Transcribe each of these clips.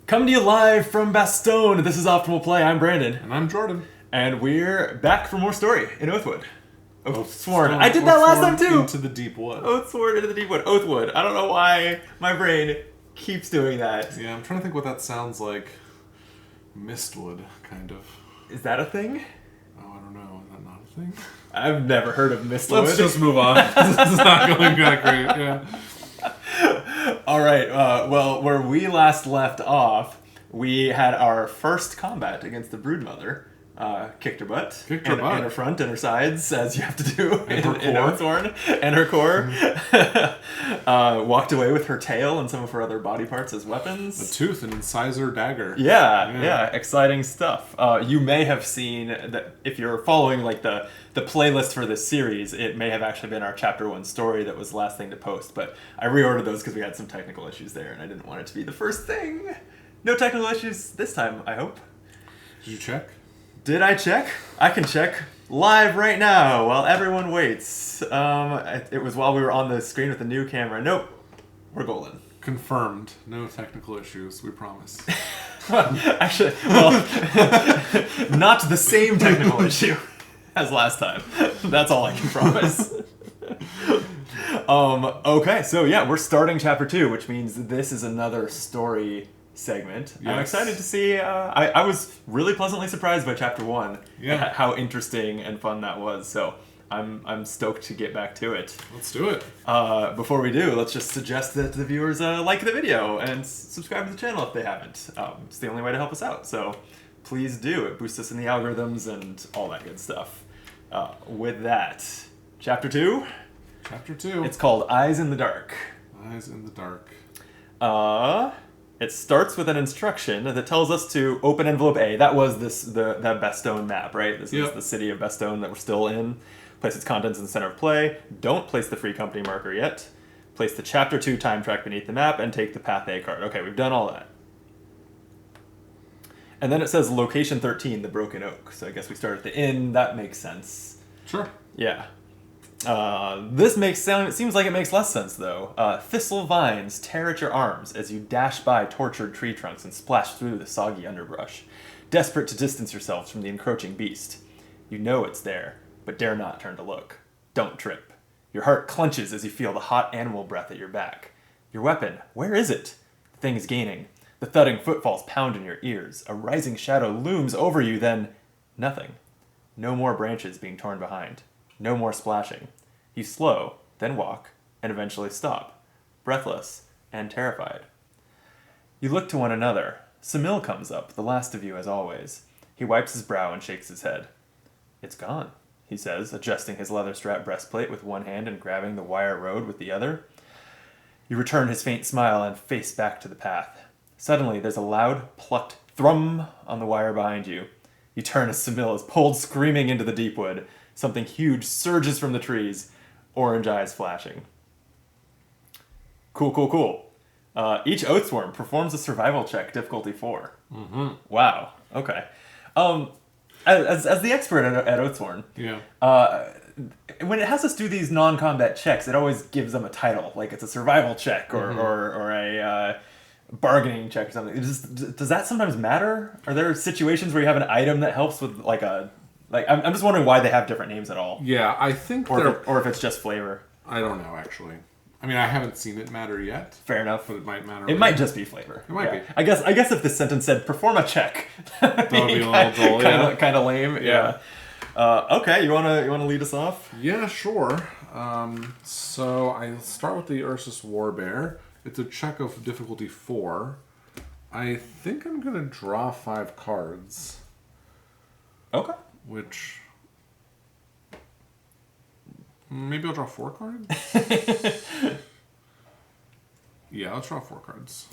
Coming to you live from Bastogne. This is Optimal Play. I'm Brandon. And I'm Jordan. And we're back for more story in Oathwood. Oathsworn. I did that last time too! Into the Deepwood. Oathsworn into the Deepwood. Oathwood. I don't know why my brain keeps doing that. Yeah, I'm trying to think what that sounds like. Mistwood, kind of. Is that a thing? Oh, I don't know. Is that not a thing? I've never heard of Mistwood. Let's just move on. This is not going that great, yeah. Alright, well, where we last left off, we had our first combat against the Broodmother. Kicked her butt. Kicked her butt. And her front and her sides, as you have to do in core. Oathsworn. And her core. Walked away with her tail and some of her other body parts as weapons. A tooth, an incisor dagger. Yeah, exciting stuff. You may have seen that if you're following like the playlist for this series, it may have actually been our chapter 1 story that was the last thing to post, but I reordered those because we had some technical issues there and I didn't want it to be the first thing. No technical issues this time, I hope. Did you check? Did I check? I can check live right now while everyone waits. It was while we were on the screen with the new camera. Nope, we're golden. Confirmed. No technical issues, we promise. Actually, well, not the same technical issue as last time. That's all I can promise. Okay, so yeah, we're starting chapter 2, which means this is another story segment. Yes. I'm excited to see. I was really pleasantly surprised by chapter 1. Yeah. How interesting and fun that was. So I'm stoked to get back to it. Let's do it. Before we do, let's just suggest that the viewers like the video and subscribe to the channel if they haven't. It's the only way to help us out. So please do. It boosts us in the algorithms and all that good stuff. With that, chapter 2. Chapter 2. It's called Eyes in the Dark. Eyes in the Dark. It starts with an instruction that tells us to open envelope A. That was that Bastogne map, right? This is the city of Bastogne that we're still in. Place its contents in the center of play. Don't place the free company marker yet. Place the chapter 2 time track beneath the map and take the path A card. Okay, we've done all that. And then it says location 13, the Broken Oak. So I guess we start at the inn. That makes sense. Sure. Yeah. This seems like it makes less sense, though. Thistle vines tear at your arms as you dash by tortured tree trunks and splash through the soggy underbrush, desperate to distance yourselves from the encroaching beast. You know it's there, but dare not turn to look. Don't trip. Your heart clenches as you feel the hot animal breath at your back. Your weapon, where is it? The thing is gaining. The thudding footfalls pound in your ears. A rising shadow looms over you, then nothing. No more branches being torn behind. No more splashing. You slow, then walk, and eventually stop, breathless and terrified. You look to one another. Samil comes up, the last of you as always. He wipes his brow and shakes his head. It's gone, he says, adjusting his leather-strap breastplate with one hand and grabbing the wire road with the other. You return his faint smile and face back to the path. Suddenly, there's a loud, plucked thrum on the wire behind you. You turn as Samil is pulled screaming into the Deepwood. Something huge surges from the trees, orange eyes flashing. Cool. Each Oathsworn performs a survival check, difficulty 4. Mm-hmm. Wow, okay. As the expert at Oathsworn, when it has us do these non-combat checks, it always gives them a title, like it's a survival check or a bargaining check or something. Does that sometimes matter? Are there situations where you have an item that helps with I'm just wondering why they have different names at all. Yeah, I think or if it's just flavor. I don't know, actually. I mean, I haven't seen it matter yet. Fair enough. But it might matter. It might just be flavor. It might be. I guess if this sentence said perform a check, that would be a little dull. Kind of lame. Yeah. Okay, you wanna lead us off? Yeah, sure. So I start with the Ursus Warbear. It's a check of difficulty 4. I think I'm gonna draw 5 cards. Okay. Which maybe I'll draw 4 cards. Yeah, I'll draw 4 cards.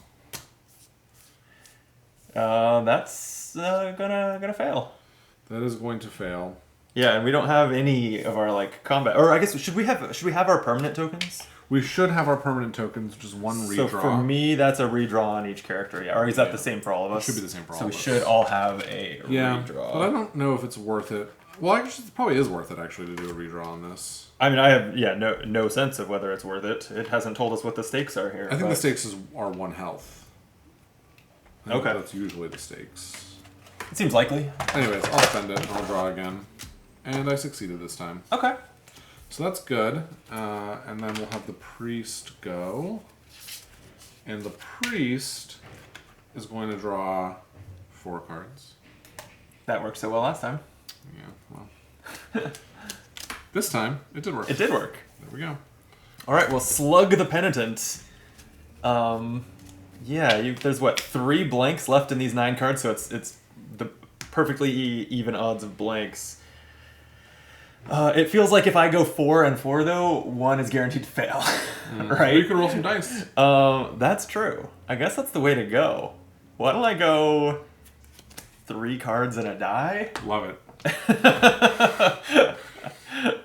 That's gonna fail. That is going to fail. Yeah, and we don't have any of our combat. Or I guess should we have our permanent tokens? We should have our permanent tokens, which is 1 redraw. So for me, that's a redraw on each character. Yeah, or is that the same for all of us? It should be the same for all of us. So we should all have a redraw. But I don't know if it's worth it. Well, actually, it probably is worth it, actually, to do a redraw on this. I mean, I have no sense of whether it's worth it. It hasn't told us what the stakes are here. I think the stakes are 1 health. I think Okay. that's usually the stakes. It seems likely. Anyways, I'll spend it and I'll draw again. And I succeeded this time. Okay. So that's good. And then we'll have the priest go. And the priest is going to draw 4 cards. That worked so well last time. Yeah, well. This time, it did work. It did work. There we go. All right, well, Slug the Penitent. Yeah, there's what, 3 blanks left in these 9 cards, so it's the perfectly even odds of blanks. It feels like if I go 4 and 4 though, 1 is guaranteed to fail, right? You can roll some dice. That's true. I guess that's the way to go. Why don't I go 3 cards and a die? Love it.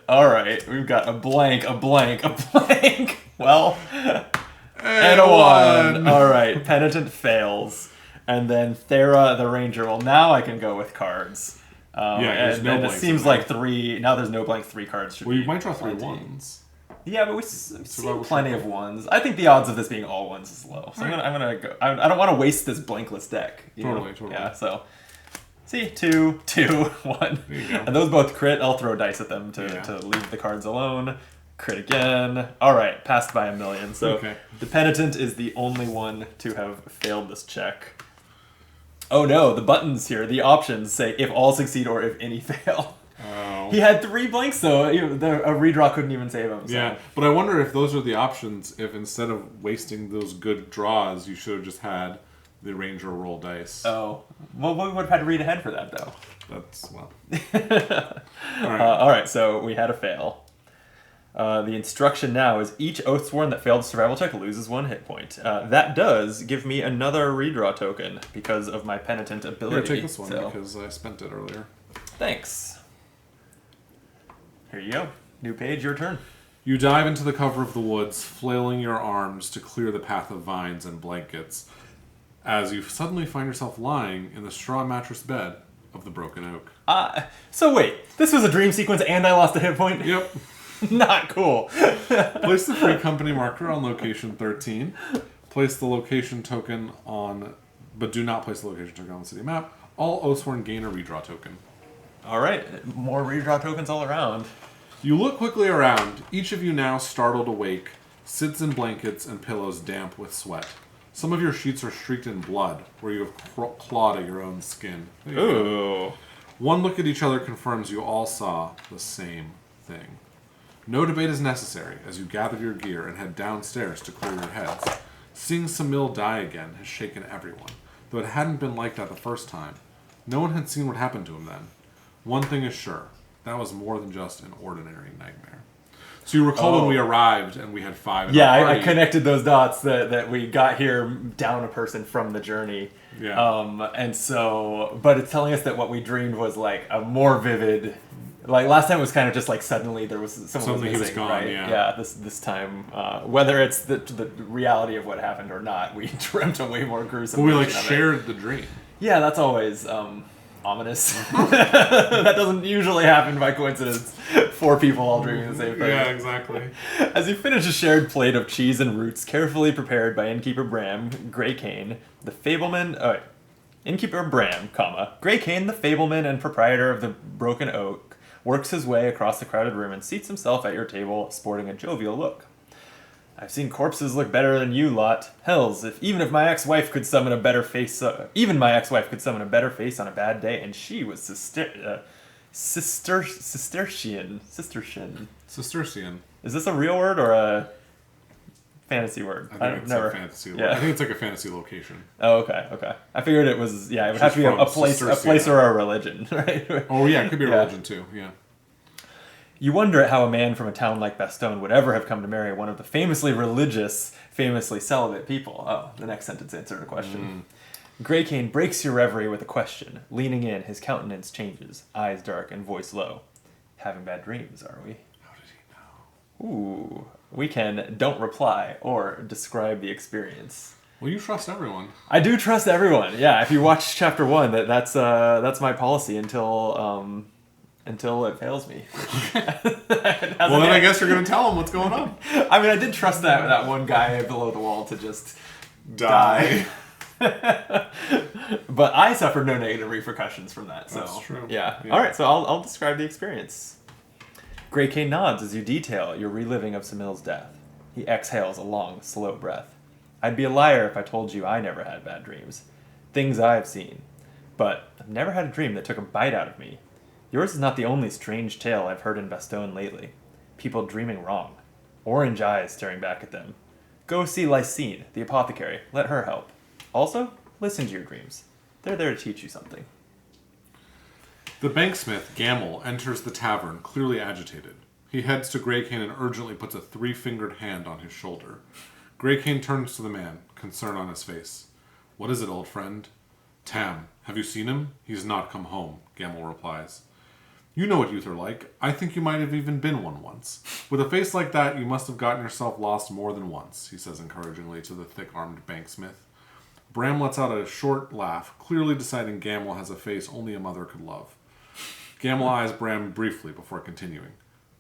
All right, we've got a blank, a blank, a blank. Well, and a 1. All right, Penitent fails. And then Thera, the Ranger. Well, now I can go with cards. There's and, no and it blanks seems in there. like 3. Now there's no blank. 3 cards should Well, be you might draw 3 plenty. ones. Yeah, but we've seen what plenty should of 1s. I think the odds of this being all 1s is low. So I'm gonna go. I don't want to waste this blankless deck. You know? Totally. Yeah. So, see, 2, 2, 1, There you go. and those both crit. I'll throw dice at them to leave the cards alone. Crit again. All right, passed by 1,000,000. So Okay. the Penitent is the only one to have failed this check. Oh no, the buttons here, the options say if all succeed or if any fail. Oh. He had 3 blanks though. A redraw couldn't even save him. So. Yeah, but I wonder if those are the options, if instead of wasting those good draws, you should have just had the Ranger roll dice. Oh. Well, we would have had to read ahead for that though. That's, well. All right, so we had a fail. The instruction now is each Oathsworn that failed a survival check loses 1 hit point. That does give me another redraw token because of my Penitent ability. Here, take this one so. because I spent it earlier. Thanks. Here you go. New page, your turn. You dive into the cover of the woods, flailing your arms to clear the path of vines and blankets, as you suddenly find yourself lying in the straw mattress bed of the broken oak. So wait, this was a dream sequence and I lost a hit point? Yep. Not cool. Place the free company marker on location 13. Place the location token on, but do not place the location token on the city map. All Oathsworn gain a redraw token. All right, more redraw tokens all around. You look quickly around. Each of you now startled awake, sits in blankets and pillows damp with sweat. Some of your sheets are streaked in blood, where you have clawed at your own skin. There you go. Ooh. One look at each other confirms you all saw the same thing. No debate is necessary as you gather your gear and head downstairs to clear your heads. Seeing Samil die again has shaken everyone, though it hadn't been like that the first time. No one had seen what happened to him then. One thing is sure, that was more than just an ordinary nightmare. So you recall when we arrived and we had 5 in Yeah, our I party. connected those dots that we got here down a person from the journey. Yeah. And so, but it's telling us that what we dreamed was like a more vivid. Like last time it was kind of just like suddenly there was someone Suddenly he was missing, gone, right? yeah. This time, whether it's the reality of what happened or not, we dreamt a way more gruesome. But we like version of it. shared the dream. Yeah, that's always ominous. That doesn't usually happen by coincidence. 4 people all dreaming the same thing. Yeah, exactly. As you finish a shared plate of cheese and roots carefully prepared by Innkeeper Bram, Grey Cane, the fableman... Innkeeper Bram, Grey Cane, the fableman and proprietor of the Broken Oak, works his way across the crowded room and seats himself at your table, sporting a jovial look. I've seen corpses look better than you lot. Hells, even my ex-wife could summon a better face on a bad day, and she was Cistercian. Cistercian. Is this a real word or a fantasy word? I think it's a fantasy. Yeah. I think it's like a fantasy location. Oh, okay. I figured it was. Yeah, it would have to be from a place Cistercian. or a religion, right? Oh yeah, it could be a Yeah. religion too. Yeah. You wonder how a man from a town like Bastogne would ever have come to marry one of the famously religious, famously celibate people. Oh, the next sentence answered a question. Grey Cane breaks your reverie with a question. Leaning in, his countenance changes, eyes dark and voice low. Having bad dreams, are we? How did he know? Ooh. We can don't reply or describe the experience. Well, you trust everyone. I do trust everyone. Yeah, if you watch chapter 1, that's my policy until it fails me. Well, then I guess you're gonna tell him what's going on. I mean, I did trust that one guy below the wall to just Die. But I suffered no negative repercussions from that. So That's true. Yeah. Yeah. All right. So I'll describe the experience. Grey Cane nods as you detail your reliving of Samil's death. He exhales a long, slow breath. I'd be a liar if I told you I never had bad dreams. Things I've seen. But I've never had a dream that took a bite out of me. Yours is not the only strange tale I've heard in Bastogne lately. People dreaming wrong. Orange eyes staring back at them. Go see Lysine, the apothecary. Let her help. Also, listen to your dreams. They're there to teach you something. The banksmith, Gamel, enters the tavern, clearly agitated. He heads to Greycane and urgently puts a 3-fingered hand on his shoulder. Greycane turns to the man, concern on his face. What is it, old friend? Tam, have you seen him? He's not come home, Gamel replies. You know what youth are like. I think you might have even been one once. With a face like that, you must have gotten yourself lost more than once, he says encouragingly to the thick-armed banksmith. Bram lets out a short laugh, clearly deciding Gamel has a face only a mother could love. Gamel eyes Bram briefly before continuing.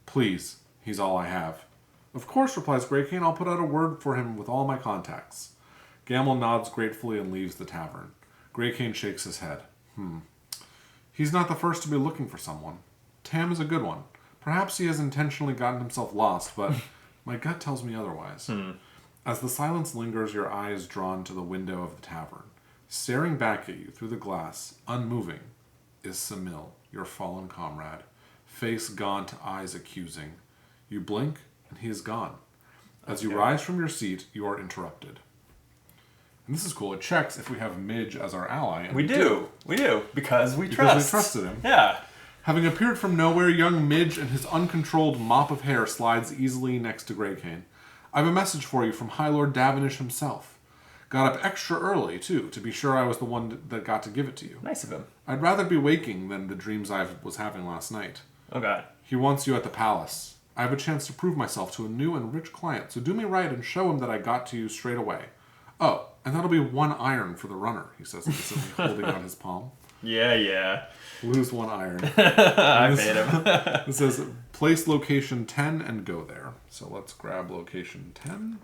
Please, he's all I have. Of course, replies Greycane, I'll put out a word for him with all my contacts. Gamel nods gratefully and leaves the tavern. Greycane shakes his head. He's not the first to be looking for someone. Tam is a good one. Perhaps he has intentionally gotten himself lost, but my gut tells me otherwise. As the silence lingers, your eye is drawn to the window of the tavern. Staring back at you through the glass, unmoving, is Samil, your fallen comrade. Face gaunt, eyes accusing. You blink, and he is gone. As you rise from your seat, you are interrupted. And this is cool. It checks if we have Midge as our ally. And We do. Because we Because we trusted him. Yeah. Having appeared from nowhere, young Midge and his uncontrolled mop of hair slides easily next to Greycane. I have a message for you from High Lord Davenish himself. Got up extra early, too, to be sure I was the one that got to give it to you. Nice of him. I'd rather be waking than the dreams I was having last night. Oh, God. He wants you at the palace. I have a chance to prove myself to a new and rich client, so do me right and show him that I got to you straight away. Oh, and that'll be 1 iron for the runner, he says, innocently holding out his palm. Yeah. Lose 1 iron. I paid him. It says, place location 10 and go there. So let's grab location 10.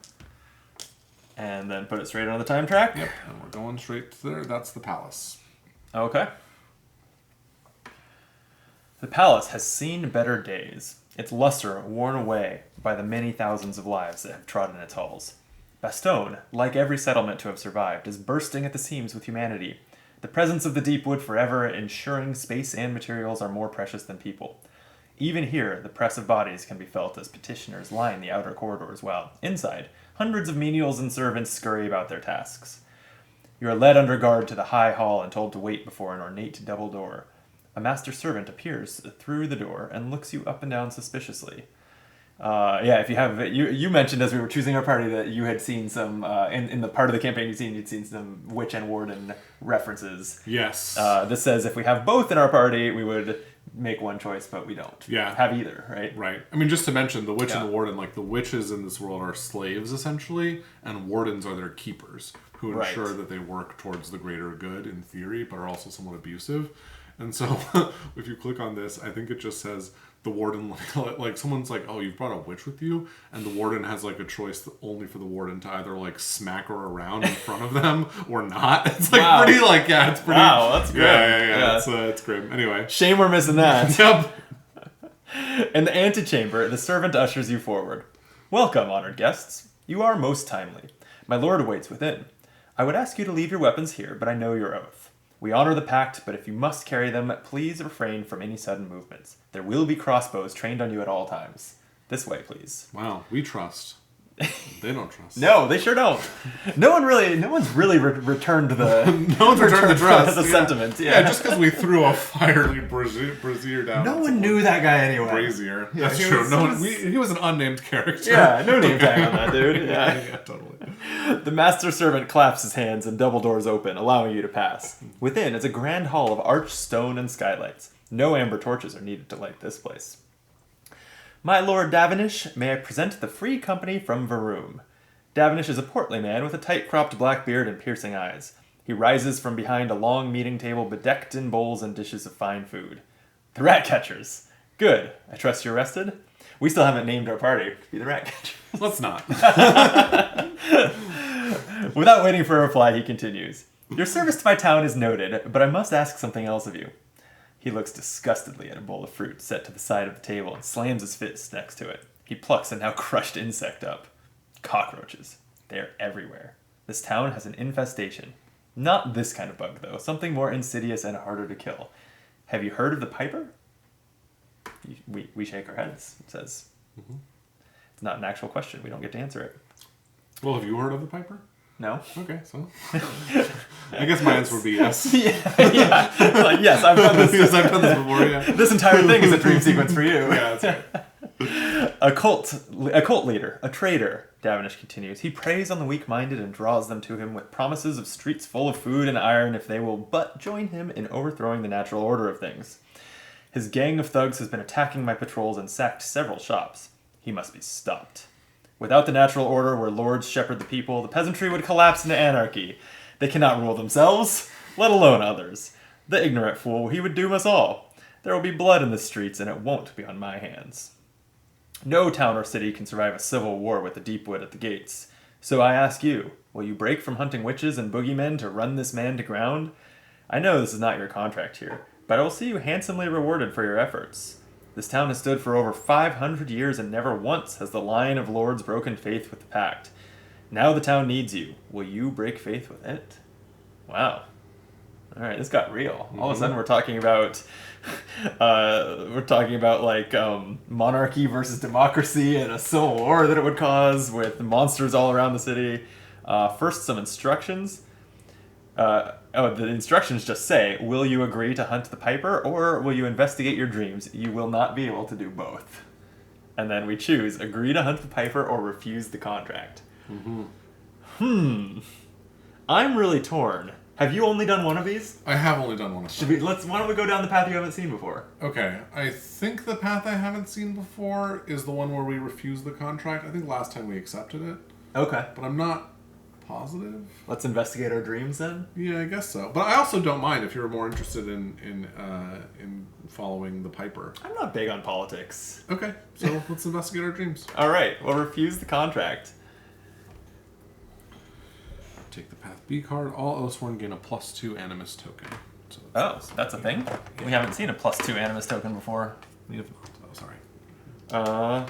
And then put it straight on the time track? Yep, and we're going straight to there. That's the palace. Okay. The palace has seen better days, its luster worn away by the many thousands of lives that have trodden its halls. Bastogne, like every settlement to have survived, is bursting at the seams with humanity. The presence of the Deepwood forever ensuring space and materials are more precious than people. Even here, the press of bodies can be felt as petitioners line the outer corridors, while, inside, hundreds of menials and servants scurry about their tasks. You are led under guard to the high hall and told to wait before an ornate double door. A master servant appears through the door and looks you up and down suspiciously. If you have, you mentioned as we were choosing our party that you had seen some in the part of the campaign you'd seen some witch and warden references. Yes. This says if we have both in our party, we would make one choice, but we don't. Yeah. Have either, right? Right. I mean, just to mention, the witch and the warden, like the witches in this world are slaves essentially, and wardens are their keepers who ensure that they work towards the greater good in theory, but are also somewhat abusive. And so, if you click on this, I think it just says the warden, like someone's like, oh, you've brought a witch with you, and the warden has like a choice only for the warden to either like smack her around in front of them or not. It's like pretty like, yeah, it's pretty. Wow, that's grim. Yeah. It's grim. Anyway. Shame we're missing that. Yep. In the antechamber, the servant ushers you forward. Welcome, honored guests. You are most timely. My lord awaits within. I would ask you to leave your weapons here, but I know your oath. We honor the pact, but if you must carry them, please refrain from any sudden movements. There will be crossbows trained on you at all times. This way, please. Wow, we trust. They don't trust. No, they sure don't. No one's really returned the. No one's returned the trust. The sentiment. Yeah, just because we threw a fiery brazier down. No one knew that guy anyway. Brazier. Yeah, that's true. He was an unnamed character. Yeah, no name tag on that dude. Yeah, totally. The master servant claps his hands and double doors open, allowing you to pass. Within is a grand hall of arched stone and skylights. No amber torches are needed to light this place. My lord Davenish, may I present the free company from Varoom. Davenish is a portly man with a tight-cropped black beard and piercing eyes. He rises from behind a long meeting table bedecked in bowls and dishes of fine food. The rat catchers. Good. I trust you're rested? We still haven't named our party. Be the rat catchers. Let's not. Without waiting for a reply, he continues. Your service to my town is noted, but I must ask something else of you. He looks disgustedly at a bowl of fruit set to the side of the table and slams his fist next to it. He plucks a now crushed insect up. Cockroaches. They are everywhere. This town has an infestation. Not this kind of bug, though. Something more insidious and harder to kill. Have you heard of the piper? We shake our heads. It says, It's not an actual question. We don't get to answer it. Well, have you heard of the piper? No. Okay, so I guess my answer would be yes. Yeah. Like, yes, I've done this. Yes, I've done this before, yeah. This entire thing is a dream sequence for you. Yeah, that's right. A cult leader, a traitor, Davinish continues. He preys on the weak-minded and draws them to him with promises of streets full of food and iron if they will but join him in overthrowing the natural order of things. His gang of thugs has been attacking my patrols and sacked several shops. He must be stopped. Without the natural order where lords shepherd the people, the peasantry would collapse into anarchy. They cannot rule themselves, let alone others. The ignorant fool, he would doom us all. There will be blood in the streets, and it won't be on my hands. No town or city can survive a civil war with the Deepwood at the gates. So I ask you, will you break from hunting witches and boogeymen to run this man to ground? I know this is not your contract here, but I will see you handsomely rewarded for your efforts. This town has stood for over 500 years and never once has the line of lords broken faith with the pact. Now the town needs you. Will you break faith with it? Wow. All right, this got real. All of a sudden we're talking about like monarchy versus democracy and a civil war that it would cause with monsters all around the city. First, some instructions. The instructions just say, will you agree to hunt the piper or will you investigate your dreams? You will not be able to do both. And then we choose, agree to hunt the piper or refuse the contract. I'm really torn. Have you only done one of these? I have only done one of them. Why don't we go down the path you haven't seen before? Okay, I think the path I haven't seen before is the one where we refuse the contract. I think last time we accepted it. Okay. But I'm not positive. Let's investigate our dreams then? Yeah, I guess so. But I also don't mind if you're more interested in following the piper. I'm not big on politics. Okay, so let's investigate our dreams. All right, we'll refuse the contract. Take the path B card. All Oathsworn gain a +2 animus token. So that's a thing? Yeah. We haven't seen a +2 animus token before. We have not. Oh,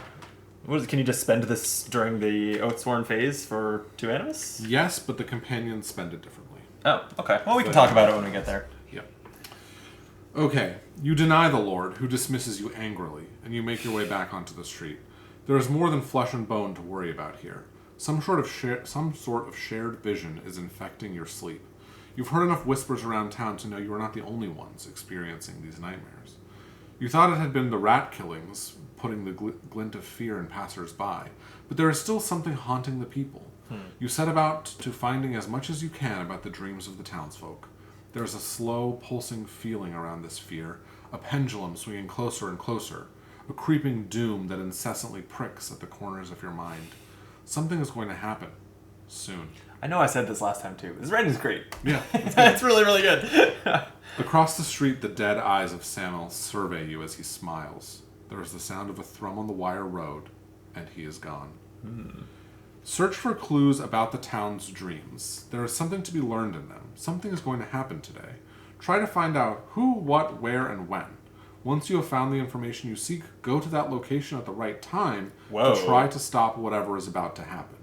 sorry. Can you just spend this during the Oathsworn phase for 2 animus? Yes, but the companions spend it differently. Oh, okay. Well, we can talk about it when we get there. Yep. Okay. You deny the Lord, who dismisses you angrily, and you make your way back onto the street. There is more than flesh and bone to worry about here. Some sort of shared vision is infecting your sleep. You've heard enough whispers around town to know you are not the only ones experiencing these nightmares. You thought it had been the rat killings putting the glint of fear in passers-by, but there is still something haunting the people. You set about to finding as much as you can about the dreams of the townsfolk. There is a slow, pulsing feeling around this fear, a pendulum swinging closer and closer, a creeping doom that incessantly pricks at the corners of your mind. Something is going to happen soon. I know I said this last time too. This writing's great. Yeah. It's really, really good. Across the street, the dead eyes of Samuel survey you as he smiles. There is the sound of a thrum on the wire road, and he is gone. Search for clues about the town's dreams. There is something to be learned in them. Something is going to happen today. Try to find out who, what, where, and when. Once you have found the information you seek, go to that location at the right time to try to stop whatever is about to happen.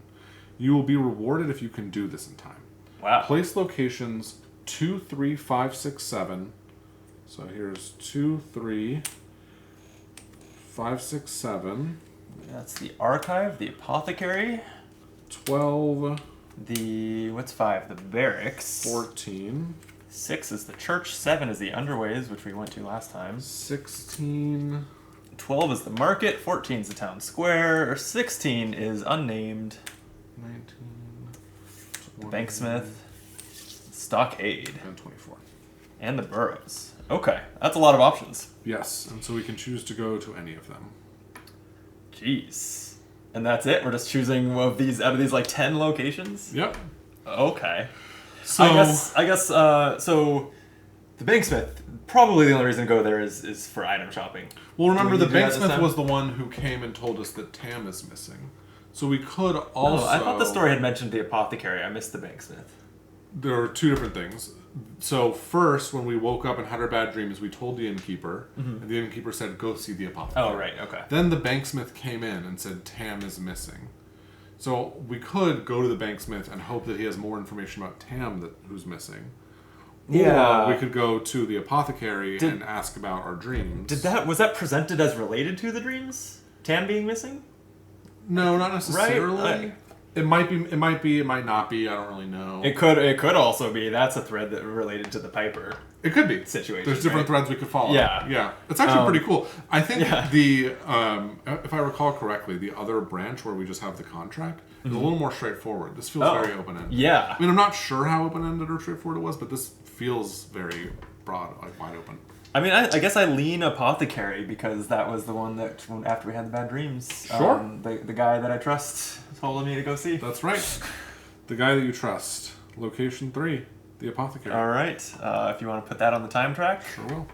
You will be rewarded if you can do this in time. Wow. Place locations 2, 3, 5, 6, 7. So here's 2, 3, 5, 6, 7. That's the archive, the apothecary. 12. What's 5? The barracks. 14. 6 is the church. 7 is the underways, which we went to last time. 16. 12 is the market. 14 is the town square. 16 is unnamed. 19. 20, The banksmith. Stockade. And 24. And the burrows. Okay, that's a lot of options. Yes, and so we can choose to go to any of them. Jeez. And that's it? We're just choosing out of these like 10 locations? Yep. Okay. So I guess so the banksmith, probably the only reason to go there is for item shopping. well, remember the Do we need to do that this banksmith time? was the one who came and told us that Tam is missing. So we could also... Oh, I thought the story had mentioned the apothecary. I missed the banksmith. There are two different things. So first, when we woke up and had our bad dreams, we told the innkeeper, and the innkeeper said, go see the apothecary. Oh, right, okay. Then the banksmith came in and said, Tam is missing. So we could go to the banksmith and hope that he has more information about Tam who's missing. Yeah. Or we could go to the apothecary and ask about our dreams. Was that presented as related to the dreams? Tam being missing? No, not necessarily. Right. It might be, it might not be, I don't really know. It could also be that's a thread that related to the Piper. It could be. Situation. There's different threads we could follow. Yeah. Yeah. It's actually pretty cool. I think Yeah. if I recall correctly, the other branch where we just have the contract is a little more straightforward. This feels very open-ended. Yeah. I mean, I'm not sure how open-ended or straightforward it was, but this feels very broad, like wide open. I mean, I guess I lean apothecary because that was the one that, after we had the bad dreams, Sure. The guy that I trust told me to go see. That's right. The guy that you trust. Location 3, the apothecary. All right. If you want to put that on the time track. Sure will.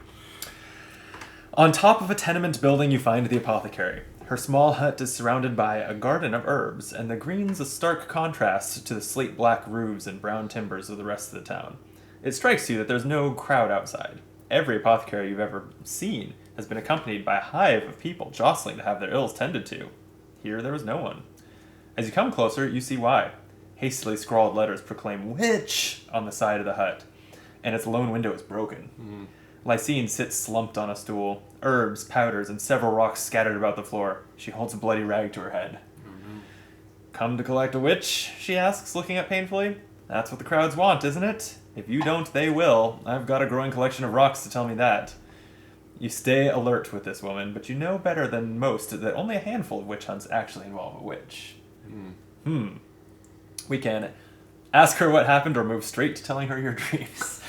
On top of a tenement building, you find the apothecary. Her small hut is surrounded by a garden of herbs, and the green's a stark contrast to the slate-black roofs and brown timbers of the rest of the town. It strikes you that there's no crowd outside. Every apothecary you've ever seen has been accompanied by a hive of people jostling to have their ills tended to. Here there was no one. As you come closer, you see why. Hastily scrawled letters proclaim "Witch" on the side of the hut, and its lone window is broken. Lysine sits slumped on a stool, herbs, powders, and several rocks scattered about the floor. She holds a bloody rag to her head. Come to collect a witch? She asks, looking up painfully. That's what the crowds want, isn't it? If you don't, they will. I've got a growing collection of rocks to tell me that. You stay alert with this woman, but you know better than most that only a handful of witch hunts actually involve a witch. We can ask her what happened or move straight to telling her your dreams.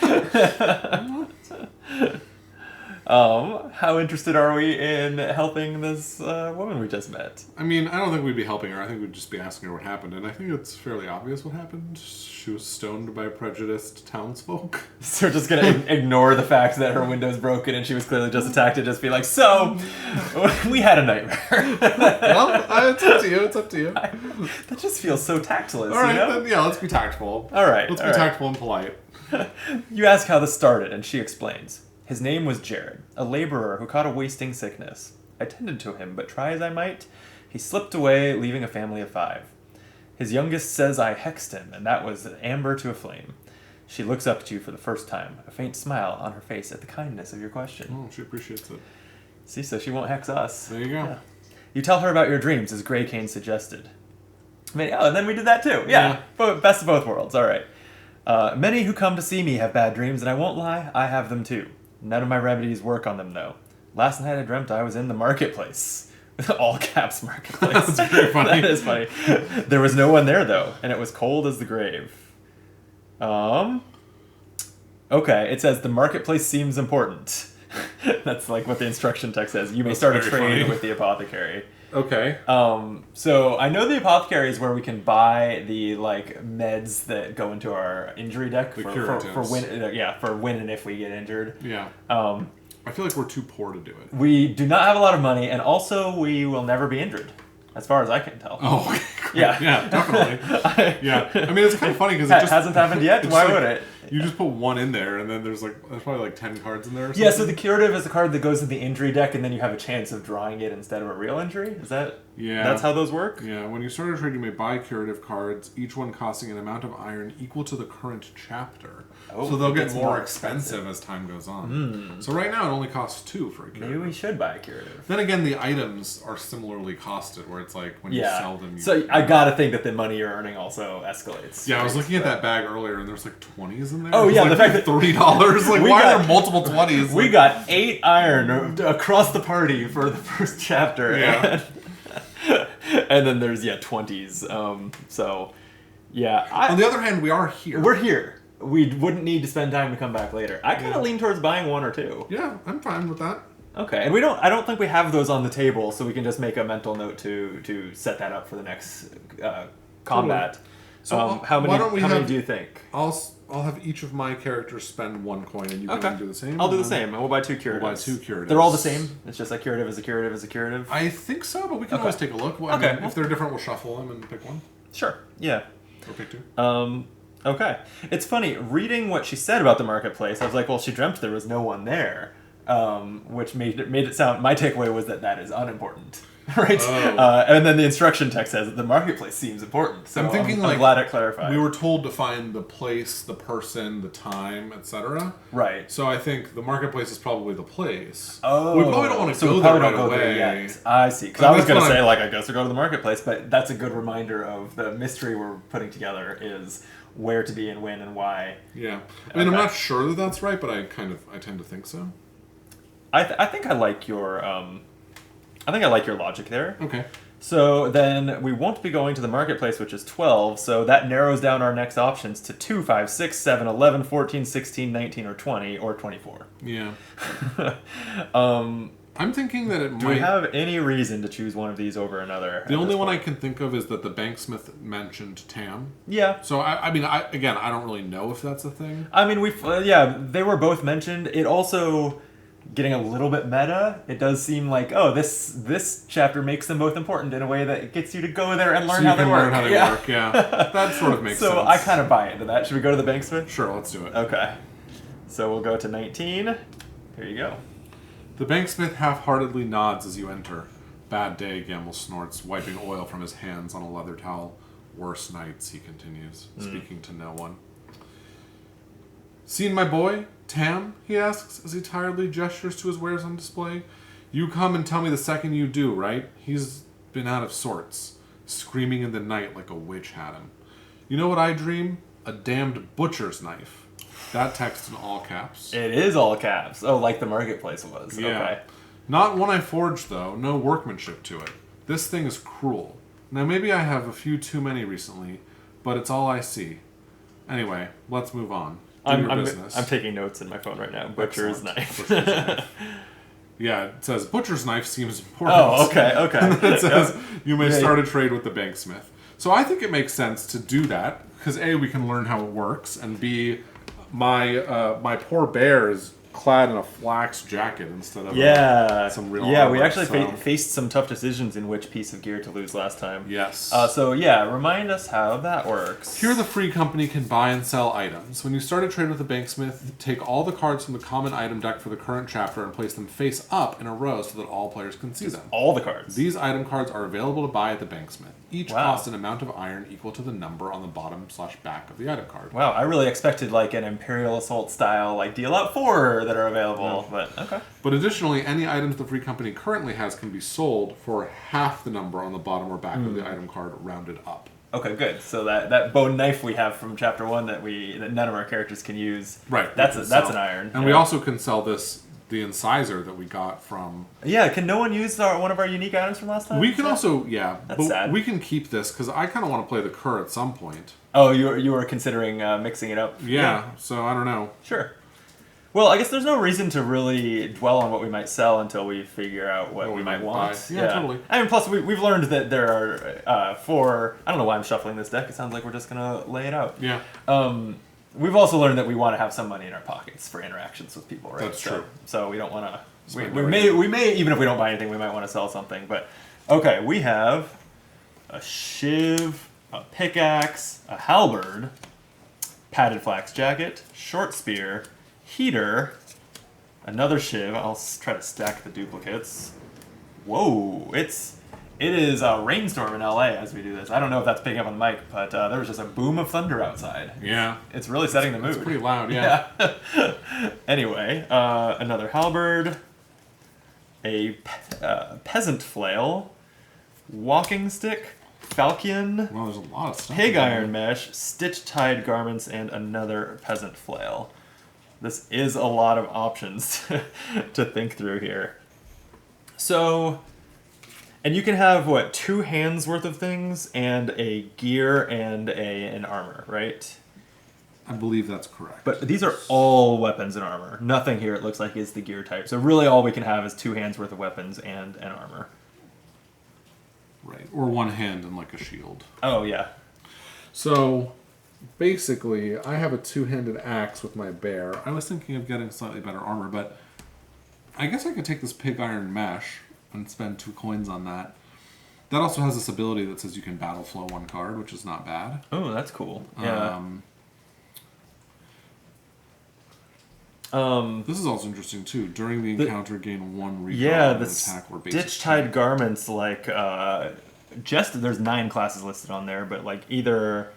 How interested are we in helping this woman we just met? I mean, I don't think we'd be helping her. I think we'd just be asking her what happened. And I think it's fairly obvious what happened. She was stoned by prejudiced townsfolk. So we're just going to ignore the fact that her window's broken and she was clearly just attacked and just be like, so, we had a nightmare. Well, it's up to you. It's up to you. That just feels so tactless, All right, you know? then, yeah, let's be tactful. All right. Let's be tactful and polite. You ask how this started, and she explains. His name was Jared, a laborer who caught a wasting sickness. I tended to him, but try as I might, he slipped away, leaving a family of 5. His youngest says I hexed him, and that was amber to a flame. She looks up at you for the first time, a faint smile on her face at the kindness of your question. Oh, she appreciates it. See, so she won't hex us. There you go. Yeah. You tell her about your dreams, as Grey Cane suggested. And then we did that too. Yeah. Best of both worlds. All right. Many who come to see me have bad dreams, and I won't lie, I have them too. None of my remedies work on them, though. Last night I dreamt I was in the marketplace. All caps marketplace. That's very funny. That is funny. There was no one there, though, and it was cold as the grave. Okay, it says the marketplace seems important. That's like what the instruction text says. You may start a trade with the apothecary. Okay. So I know the apothecary is where we can buy the like meds that go into our injury deck for when and if we get injured. Yeah. I feel like we're too poor to do it. We do not have a lot of money, and also we will never be injured, as far as I can tell. Oh, okay. Yeah. Yeah, definitely. Yeah. I mean, it's kind of funny because it just hasn't happened yet. Why would it? You just put one in there, and then there's probably like 10 cards in there or something. Yeah, so the curative is the card that goes in the injury deck, and then you have a chance of drawing it instead of a real injury? Is that... Yeah. That's how those work? Yeah, when you start a trade, you may buy curative cards, each one costing an amount of iron equal to the current chapter. Oh, so they'll get more expensive as time goes on. So right now it only costs 2 for a curative. Maybe we should buy a curative. Then again, the items are similarly costed, where it's like when you sell them... So I gotta think that the money you're earning also escalates. Yeah, I was looking at that bag earlier, and there's like 20s in there. Oh yeah, the fact that $30. Like, why are there multiple 20s? We got 8 iron across the party for the first chapter. Yeah. And then there's 20s. So yeah. On the other hand, we are here. We're here. We wouldn't need to spend time to come back later. I kind of lean towards buying 1 or 2. Yeah, I'm fine with that. Okay, and I don't think we have those on the table, so we can just make a mental note to set that up for the next combat. So how many do you think? I'll I'll have each of my characters spend 1 coin, and you can do the same. I'll do the same. We'll buy 2 curatives. We'll buy 2 curatives. They're all the same. It's just a curative is a curative is a curative. I think so, but we can always take a look. Well, I mean, if they're different, we'll shuffle them and pick one. Sure. Yeah. Or pick 2. Okay. It's funny reading what she said about the marketplace. I was like, well, she dreamt there was no one there, which made it sound. My takeaway was that is unimportant. Right, and then the instruction text says that the marketplace seems important. So I'm thinking, I'm glad it clarified. We were told to find the place, the person, the time, etc. Right. So I think the marketplace is probably the place. Oh, we probably don't want to go there right away. Yet. I see. Because I was going to say, I guess we'll go to the marketplace, but that's a good reminder of the mystery we're putting together is where to be and when and why. Yeah, I mean, I'm not sure that that's right, but I tend to think so. I think I like your. I think I like your logic there. Okay. So then we won't be going to the marketplace, which is 12, so that narrows down our next options to 2, 5, 6, 7, 11, 14, 16, 19, or 20, or 24. Yeah. I'm thinking that it might... Do we have any reason to choose one of these over another? The only one I can think of is that the banksmith mentioned Tam. Yeah. So, I mean, I don't really know if that's a thing. I mean, they were both mentioned. It also... Getting a little bit meta, it does seem like, this chapter makes them both important in a way that it gets you to go there and learn how they work. Yeah. That sort of makes sense. So I kind of buy into that. Should we go to the banksmith? Sure, let's do it. Okay. So we'll go to 19. Here you go. The banksmith half-heartedly nods as you enter. Bad day, Gamble snorts, wiping oil from his hands on a leather towel. Worse nights, he continues, speaking to no one. Seen my boy, Tam? He asks, as he tiredly gestures to his wares on display. You come and tell me the second you do, right? He's been out of sorts, screaming in the night like a witch had him. You know what I dream? A damned butcher's knife. That text in all caps. It is all caps. Oh, like the marketplace was. Yeah. Okay. Not one I forged, though. No workmanship to it. This thing is cruel. Now, maybe I have a few too many recently, but it's all I see. Anyway, let's move on. I'm taking notes in my phone right now. Butcher's knife. Butcher's knife. Yeah, it says butcher's knife seems important. Oh, okay. It says you may start a trade with the banksmith. So I think it makes sense to do that because A, we can learn how it works, and B, my poor bear is clad in a flax jacket instead of some real armor. We actually faced some tough decisions in which piece of gear to lose last time. Yes. Remind us how that works. Here the free company can buy and sell items. When you start a trade with the banksmith, take all the cards from the common item deck for the current chapter and place them face up in a row so that all players can see them. All the cards. These item cards are available to buy at the banksmith. Each costs an amount of iron equal to the number on the bottom/back of the item card. Wow, I really expected like an Imperial Assault style, like deal out 4 that are available, but okay. But additionally, any items the free company currently has can be sold for half the number on the bottom or back of the item card, rounded up. Okay, good. So that bone knife we have from chapter 1 that none of our characters can use. Right. That's an iron. And we also can sell the incisor that we got from... Yeah, can no one use one of our unique items from last time? We can also, That's sad. We can keep this, because I kind of want to play the cur at some point. Oh, you were considering mixing it up? Yeah, so I don't know. Sure. Well, I guess there's no reason to really dwell on what we might sell until we figure out what we might want. Buy. Yeah, totally. I mean, plus we've learned that there are 4... I don't know why I'm shuffling this deck. It sounds like we're just going to lay it out. Yeah. We've also learned that we want to have some money in our pockets for interactions with people, right? That's true. So we don't want to... We may, even if we don't buy anything, we might want to sell something. But, okay, we have a shiv, a pickaxe, a halberd, padded flax jacket, short spear, heater, another shiv. I'll try to stack the duplicates. Whoa, it is a rainstorm in LA as we do this. I don't know if that's picking up on the mic, but there was just a boom of thunder outside. Yeah. It's really setting the mood. It's pretty loud, yeah. Anyway, another halberd, a peasant flail, walking stick, falchion, Well, there's a lot of stuff. pig iron mesh, stitch-tied garments, and another peasant flail. This is a lot of options to think through here. So... And you can have, 2 hands worth of things and a gear and an armor, right? I believe that's correct. But these are all weapons and armor. Nothing here, it looks like, is the gear type. So really all we can have is 2 hands worth of weapons and an armor. Right. Or 1 hand and like a shield. Oh, yeah. So basically, I have a two-handed axe with my bear. I was thinking of getting slightly better armor, but I guess I could take this pig iron mesh and spend 2 coins on that. That also has this ability that says you can battle flow 1 card, which is not bad. Oh, that's cool. Yeah. This is also interesting too. During the encounter, gain 1 redraw yeah, on the an attack or basic stitch-tied check. garments, like, there's 9 classes listed on there, but like either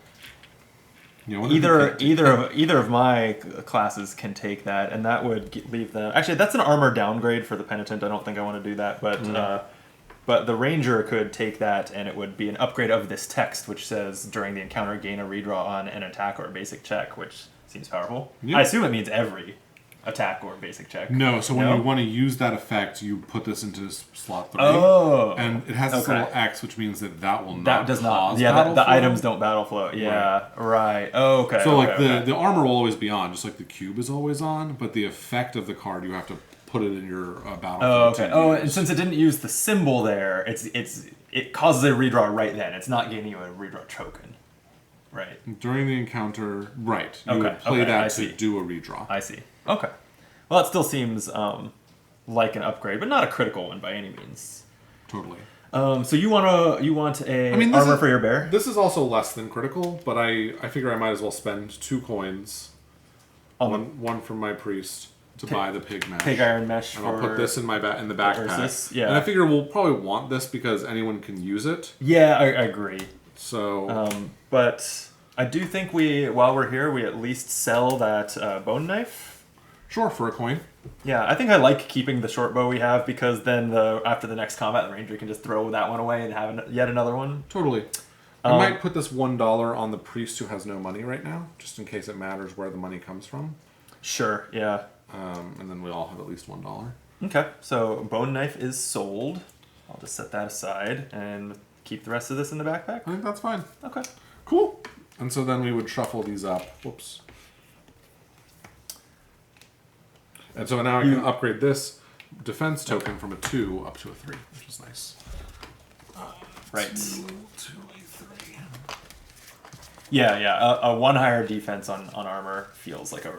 of my classes can take that, and that would leave them. Actually, that's an armor downgrade for the penitent. I don't think I want to do that, but the ranger could take that, and it would be an upgrade of this text, which says during the encounter, gain a redraw on an attack or a basic check, which seems powerful. Yeah. I assume it means every attack or basic check. No, so when you want to use that effect, you put this into slot 3. Oh, and it has this little X, which means that will not. That does not. cause Yeah, battle the flow. items don't battle flow. Yeah, right. Oh, okay. So okay, the armor will always be on, just like the cube is always on, but the effect of the card you have to put it in your battle. Oh, okay. Oh, and since it didn't use the symbol there, it causes a redraw right then. It's not giving you a redraw token. Right. During the encounter, right. You would play that to do a redraw. I see. Okay. Well, it still seems like an upgrade, but not a critical one by any means. Totally. So you want armor for your bear? This is also less than critical, but I figure I might as well spend 2 coins, one from my priest, to buy the pig mesh. Pig iron mesh. And I'll put this in in the backpack. Yeah. And I figure we'll probably want this because anyone can use it. Yeah, I agree. So. But I do think while we're here, we at least sell that bone knife. Sure, for a coin. Yeah, I think I like keeping the short bow we have because then after the next combat, the ranger can just throw that one away and have yet another one. Totally. I might put this $1 on the priest who has no money right now, just in case it matters where the money comes from. Sure, yeah. And then we all have at least $1. Okay, so bone knife is sold. I'll just set that aside and keep the rest of this in the backpack. I think that's fine. Okay. Cool. And so then we would shuffle these up. Whoops. And so now I can upgrade this defense token from a 2 up to a 3, which is nice. Right. 2 to a 3. Yeah. A 1 higher defense on armor feels like a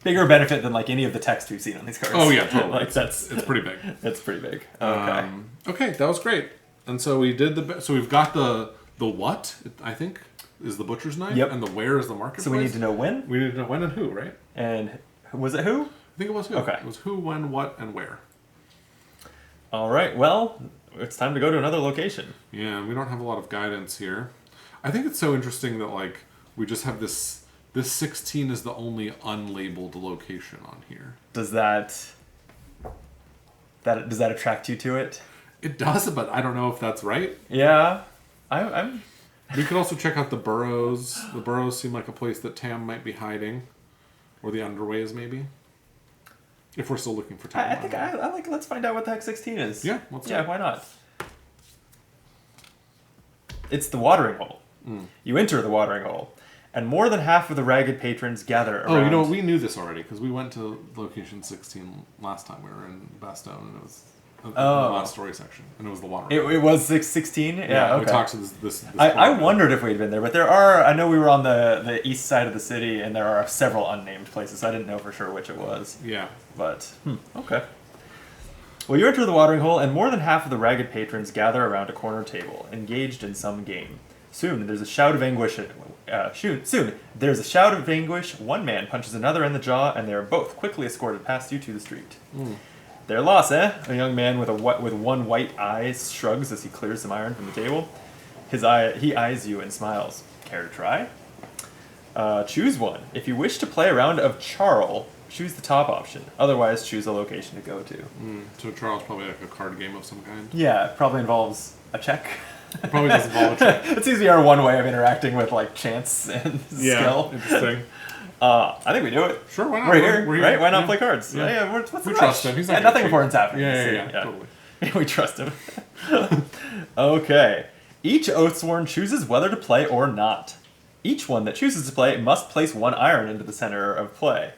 bigger benefit than like any of the text we've seen on these cards. Oh yeah, totally. Like it's pretty big. It's pretty big. Okay. Okay, that was great. And so we did so we've got the what, I think, is the butcher's knife. Yep. And the where is the marketplace. So we need to know when? We need to know when and who, right? And was it who? I think it was who. Okay. It was who, when, what, and where. All right. Well, it's time to go to another location. Yeah, we don't have a lot of guidance here. I think it's so interesting that like we just have this 16 is the only unlabeled location on here. Does that attract you to it? It does, but I don't know if that's right. Yeah. I'm We could also check out the burrows. The burrows seem like a place that Tam might be hiding. Or the underways, maybe. If we're still looking for Tam. I think I like. Let's find out what the heck 16 is. Yeah, let's Yeah, why not? It's the watering hole. You enter the watering hole, and more than half of the ragged patrons gather around. Oh, you know, we knew this already because we went to location 16 last time we were in Bastogne, and it was the last story section, and it was the watering. It was 16. Yeah, okay. We talked to this I wondered if we'd been there, but there are. I know we were on the east side of the city, and there are several unnamed places. So I didn't know for sure which it was. Yeah, But okay. Well, you enter the watering hole, and more than half of the ragged patrons gather around a corner table, engaged in some game. Soon, there's a shout of anguish. Soon, there's a shout of anguish. One man punches another in the jaw, and they are both quickly escorted past you to the street. Their loss, eh? A young man with one white eye shrugs as he clears some iron from the table. He eyes you and smiles. Care to try? Choose one. If you wish to play a round of Charl, choose the top option. Otherwise, choose a location to go to. So Charles probably like a card game of some kind. Yeah, it probably involves a check. It probably does involve a check. It seems to be our one way of interacting with like chance and skill. Interesting. I think we do it. Sure, why not? We're here, right? Why not Yeah. play cards? Yeah. Yeah, what's the We rush? trust him. He's not nothing gonna important's cheat. happening. Yeah, totally. We trust him. Okay. Each Oathsworn chooses whether to play or not. Each one that chooses to play must place 1 iron into the center of play.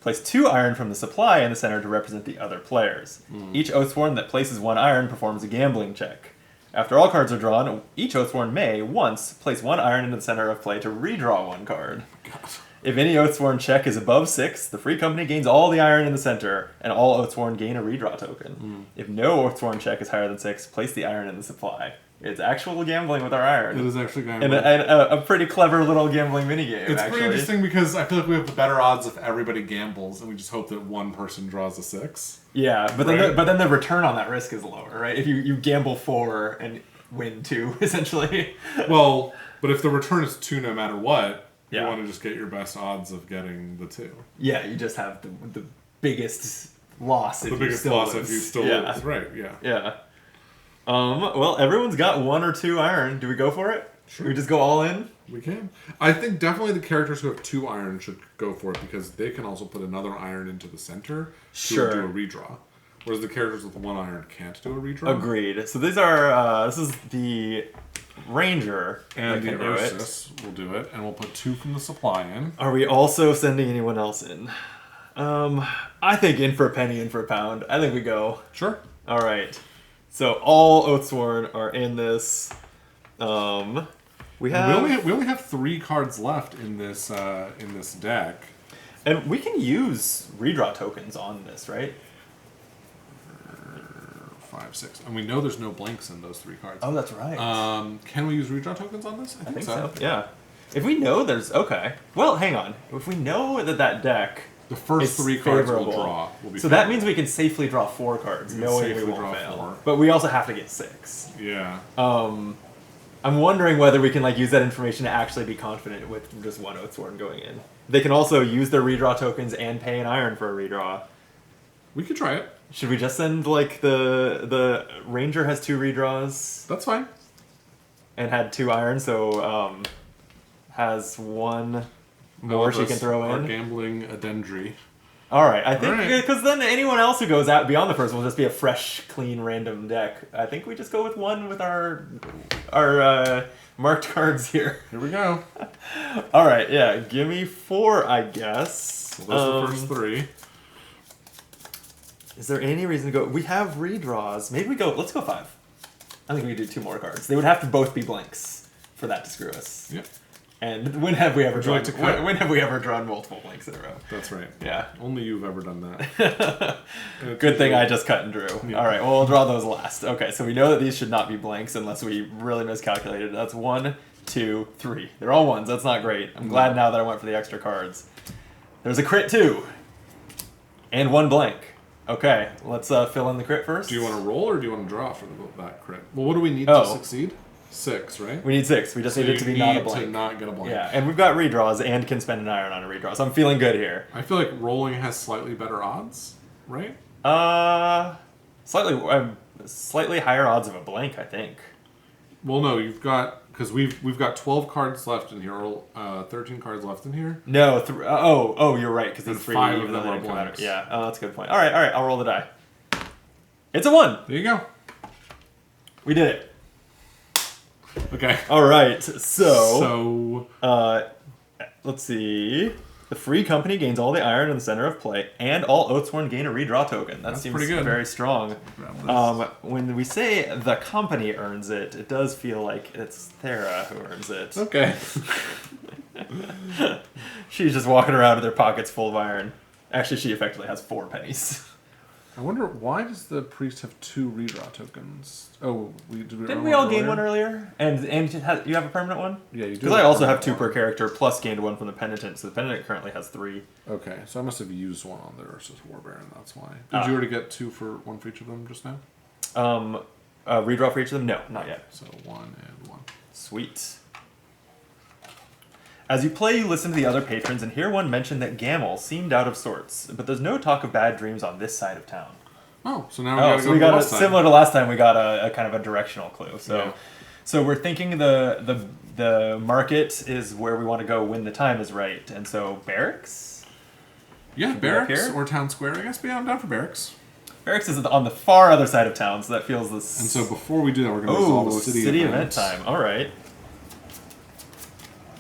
Place 2 iron from the supply in the center to represent the other players. Each Oathsworn that places 1 iron performs a gambling check. After all cards are drawn, each Oathsworn may, once, place 1 iron into the center of play to redraw 1 card. God. If any Oathsworn check is above 6, the free company gains all the iron in the center, and all Oathsworn gain a redraw token. If no Oathsworn check is higher than 6, place the iron in the supply. It's actual gambling with our iron. It is actually gambling. And a pretty clever little gambling minigame, It's actually. pretty interesting because I feel like we have the better odds if everybody gambles, and we just hope that one person draws a 6. Yeah, but then, Right. but then the return on that risk is lower, right? If you gamble 4 and win 2, essentially. Well, but if the return is 2 no matter what, Yeah. you want to just get your best odds of getting the 2. Yeah, you just have the biggest loss if The you biggest still loss lose. if you still Yeah. lose. Right, yeah. Yeah. Well, everyone's got 1 or 2 iron. Do we go for it? Should we just go all in? We can. I think definitely the characters who have 2 iron should go for it because they can also put another iron into the center to Sure. do a redraw. Whereas the characters with 1 iron can't do a redraw. Agreed. So these are, this is the Ranger And that the can do it. Ursus will do it, and we'll put 2 from the supply in. Are we also sending anyone else in? I think in for a penny, in for a pound. I think we go. Sure. All right. So all Oathsworn are in this. We have, We only have 3 cards left in this deck. and we can use redraw tokens on this, right? 5, 6, and we know there's no blanks in those 3 cards. Oh, that's right. Can we use redraw tokens on this? I think so. Yeah. If we know there's okay. Well, hang on. If we know that deck The first is 3 cards favorable, we'll draw will be so that favorable. means we can safely draw 4 cards, We can knowing we safely won't draw fail. 4. But we also have to get 6. Yeah. I'm wondering whether we can use that information to actually be confident with just 1 Oathsworn going in. They can also use their redraw tokens and pay an iron for a redraw. We could try it. Should we just send the Ranger has 2 redraws That's fine. and had 2 iron, so has 1 more she can throw Our in? gambling addendry. All right, I think Alright. because then anyone else who goes out beyond the first will just be a fresh, clean, random deck. I think we just go with 1 with our marked cards here. Here we go. All right, yeah, give me 4, I guess. So those are the first 3. Is there any reason to go? We have redraws. Maybe we go. Let's go 5. I think we could do 2 more cards. They would have to both be blanks for that to screw us. Yep. And when have we ever Would you drawn? like to quit? When have we ever drawn multiple blanks in a row? That's right. Yeah. Only you've ever done that. Good thing I just cut and drew. Yeah. All right, well, we'll draw those last. Okay, so we know that these should not be blanks unless we really miscalculated. That's 1, 2, 3. They're all 1s. That's not great. I'm glad now that I went for the extra cards. There's a crit 2. And 1 blank. Okay, let's fill in the crit first. Do you want to roll or do you want to draw for that crit? Well, what do we need Oh. to succeed? 6, right? We need 6. We just need it to be not a need blank. to not get a blank. Yeah, and we've got redraws and can spend an iron on a redraw, so I'm feeling good here. I feel like rolling has slightly better odds, right? Slightly higher odds of a blank, I think. Well, no, you've got because we've got 12 cards left in here, or 13 cards left in here. No, you're right, because And these 3 5 of even though them they are didn't come out. blanks. Yeah, that's a good point. All right, I'll roll the die. It's a 1. There you go. We did it. Okay. All right, so So let's see. The free company gains all the iron in the center of play, and all Oathsworn gain a redraw token. That That's seems pretty good. very strong. grab this. When we say the company earns it, it does feel like it's Thera who earns it. Okay. She's just walking around with her pockets full of iron. Actually, she effectively has 4 pennies. I wonder why does the priest have 2 redraw tokens? Oh, Didn't earn we all one gain earlier? one earlier? And you have a permanent one? Yeah, you do. Because I also have 2 per character, plus gained 1 from the penitent, so the penitent currently has 3. Okay, so I must have used one on the Ursus Warbaron. That's why. Did Ah. you already get 2 for 1 for each of them just now? Redraw for each of them? No, not yet. So 1 and 1. Sweet. As you play, you listen to the other patrons and hear one mention that Gamel seemed out of sorts, but there's no talk of bad dreams on this side of town. Oh, so now we Oh, gotta so go we to the got west side. similar to last time. We got a kind of a directional clue. So, Yeah. so we're thinking the market is where we want to go when the time is right, and so barracks. Yeah, be up barracks here? or town square. I guess. But yeah, I'm down for barracks. Barracks is on the far other side of town, so that feels this. And so before we do that, we're going to resolve a city event time. All right.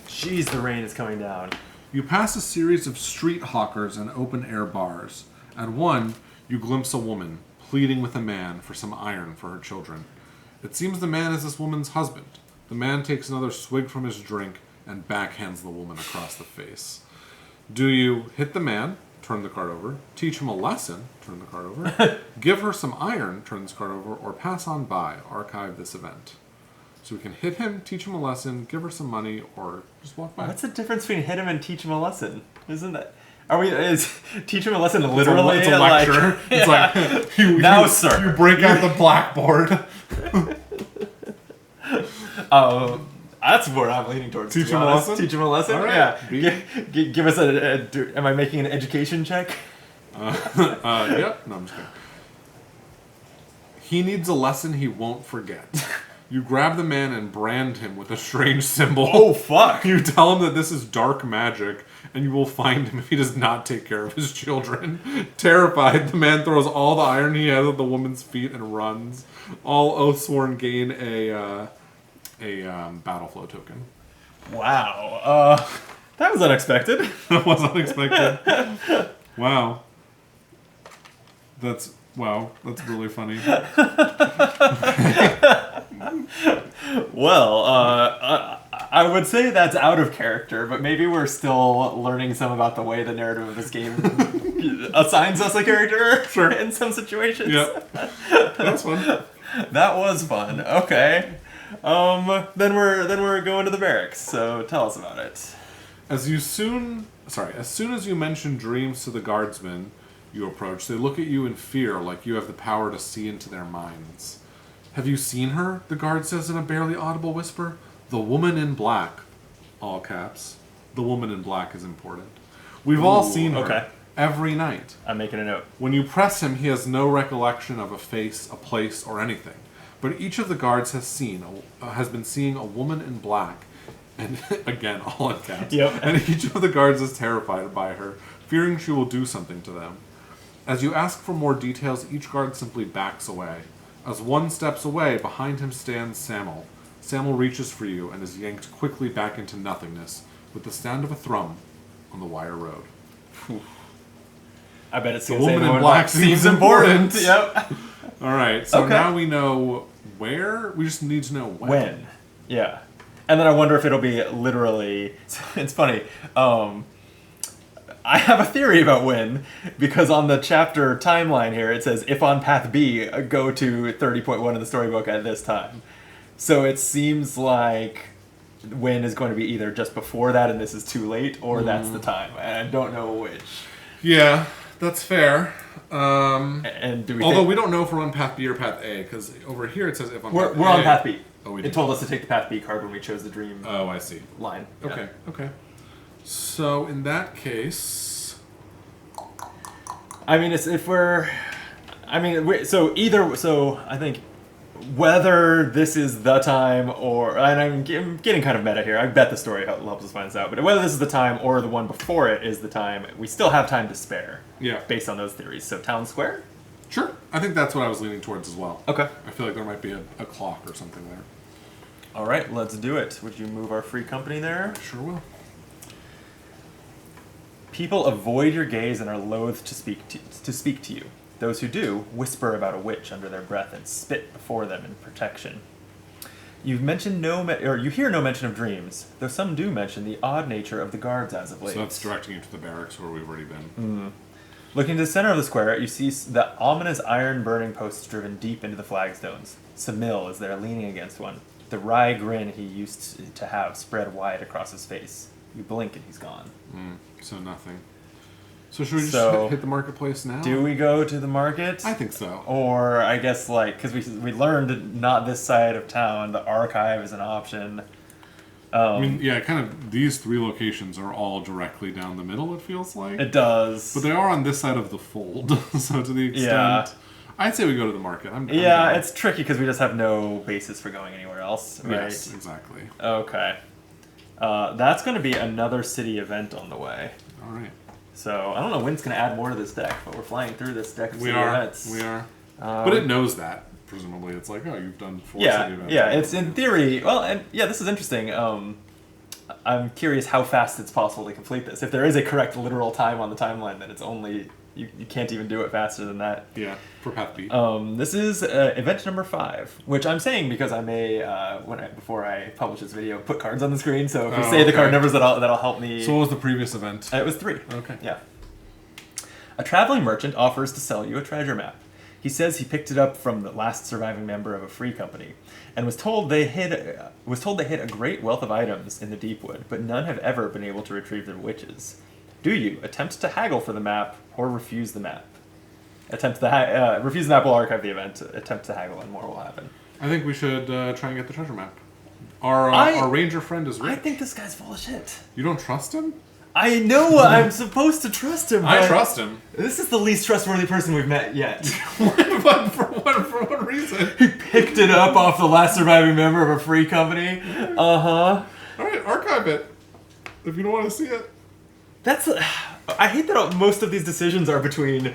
Jeez, the rain is coming down. You pass a series of street hawkers and open-air bars. At one, you glimpse a woman pleading with a man for some iron for her children. It seems the man is this woman's husband. The man takes another swig from his drink and backhands the woman across the face. Do you hit the man, turn the card over, teach him a lesson, turn the card over, give her some iron, turn this card over, or pass on by, archive this event? So we can hit him, teach him a lesson, give her some money, or just walk by. What's the difference between hit him and teach him a lesson? Isn't that... teach him a lesson literally? It's a lecture. It's like, now, sir. You break out the blackboard. That's where I'm leaning towards. Teach him a lesson? Teach him a lesson? All right. Yeah. Give us am I making an education check? Yep. No, I'm just kidding. He needs a lesson he won't forget. You grab the man and brand him with a strange symbol. Oh, fuck. You tell him that this is dark magic, and you will find him if he does not take care of his children. Terrified, the man throws all the iron he has at the woman's feet and runs. All Oathsworn gain a battle flow token. Wow. That was unexpected. That was unexpected. Wow. That's really funny. Well, I would say that's out of character, but maybe we're still learning some about the way the narrative of this game assigns us a character in some situations. Yep. That's fun. That was fun. Okay. Then we're going to the barracks. So tell us about it. As soon as you mention dreams to the guardsmen you approach, they look at you in fear, like you have the power to see into their minds. Have you seen her? The guard says in a barely audible whisper. The woman in black. All caps. The woman in black is important. We've all seen her. Okay. Every night. I'm making a note. When you press him, he has no recollection of a face, a place, or anything. But each of the guards has been seeing a woman in black, and again, all in caps. Yep. And each of the guards is terrified by her, fearing she will do something to them. As you ask for more details, each guard simply backs away. As one steps away, behind him stands Samuel. Samuel reaches for you and is yanked quickly back into nothingness with the sound of a thrum on the wire road. Whew. I bet it's the woman in black seems important. Yep. All right, so now we know where. We just need to know when. When. Yeah. And then I wonder if it'll be literally... It's funny. I have a theory about when, because on the chapter timeline here, it says, if on path B, go to 30.1 in the storybook at this time. So it seems like when is going to be either just before that and this is too late, or that's the time. And I don't know which. Yeah, that's fair. And do we although we don't know if we're on path B or path A, because over here it says if on path A. We're on path B. Oh, we It told us to take the path B card when we chose the dream Oh, I see. line. Okay, okay. So in that case, I mean, I think whether this is the time or, and I'm getting kind of meta here. I bet the story helps us find this out. But whether this is the time or the one before it is the time, we still have time to spare. Yeah. Based on those theories. So town square. Sure. I think that's what I was leaning towards as well. Okay. I feel like there might be a clock or something there. All right, let's do it. Would you move our free company there? I sure will. People avoid your gaze and are loath to speak to you. Those who do whisper about a witch under their breath and spit before them in protection. You hear no mention of dreams, though some do mention the odd nature of the guards as of late. So that's directing you to the barracks where we've already been. Looking to the center of the square, you see the ominous iron burning posts driven deep into the flagstones. Samil is there leaning against one, the wry grin he used to have spread wide across his face. You blink and he's gone. So nothing. So should we just hit the marketplace now? Do we go to the market? I think so. Or I guess because we learned not this side of town, the archive is an option. I mean, yeah, kind of these three locations are all directly down the middle, it feels like. It does. But they are on this side of the fold, so to the extent... I'd say we go to the market. It's tricky because we just have no basis for going anywhere else, right? Yes, exactly. Okay. That's going to be another city event on the way. All right. So, I don't know when's going to add more to this deck, but we're flying through this deck of city events. We are. But it knows that, presumably. It's like, oh, you've done 4 city events. Yeah, it's in theory... Well, and yeah, this is interesting. I'm curious how fast it's possible to complete this. If there is a correct literal time on the timeline, then it's only You can't even do it faster than that. Yeah, for Path B. This is event number 5, which I'm saying because I may, before I publish this video, put cards on the screen. So if you say the card numbers, that'll help me. So what was the previous event? It was 3. Okay. Yeah. A traveling merchant offers to sell you a treasure map. He says he picked it up from the last surviving member of a free company, and was told they hid a great wealth of items in the Deepwood, but none have ever been able to retrieve their witches. Do you attempt to haggle for the map or refuse the map? Refuse the map will archive the event. Attempt to haggle and more will happen. I think we should try and get the treasure map. Our ranger friend is rich. I think this guy's full of shit. You don't trust him? I know I'm supposed to trust him. I trust him. This is the least trustworthy person we've met yet. But for what reason? He picked it up off the last surviving member of a free company. Uh-huh. Alright, archive it. If you don't want to see it. I hate that most of these decisions are between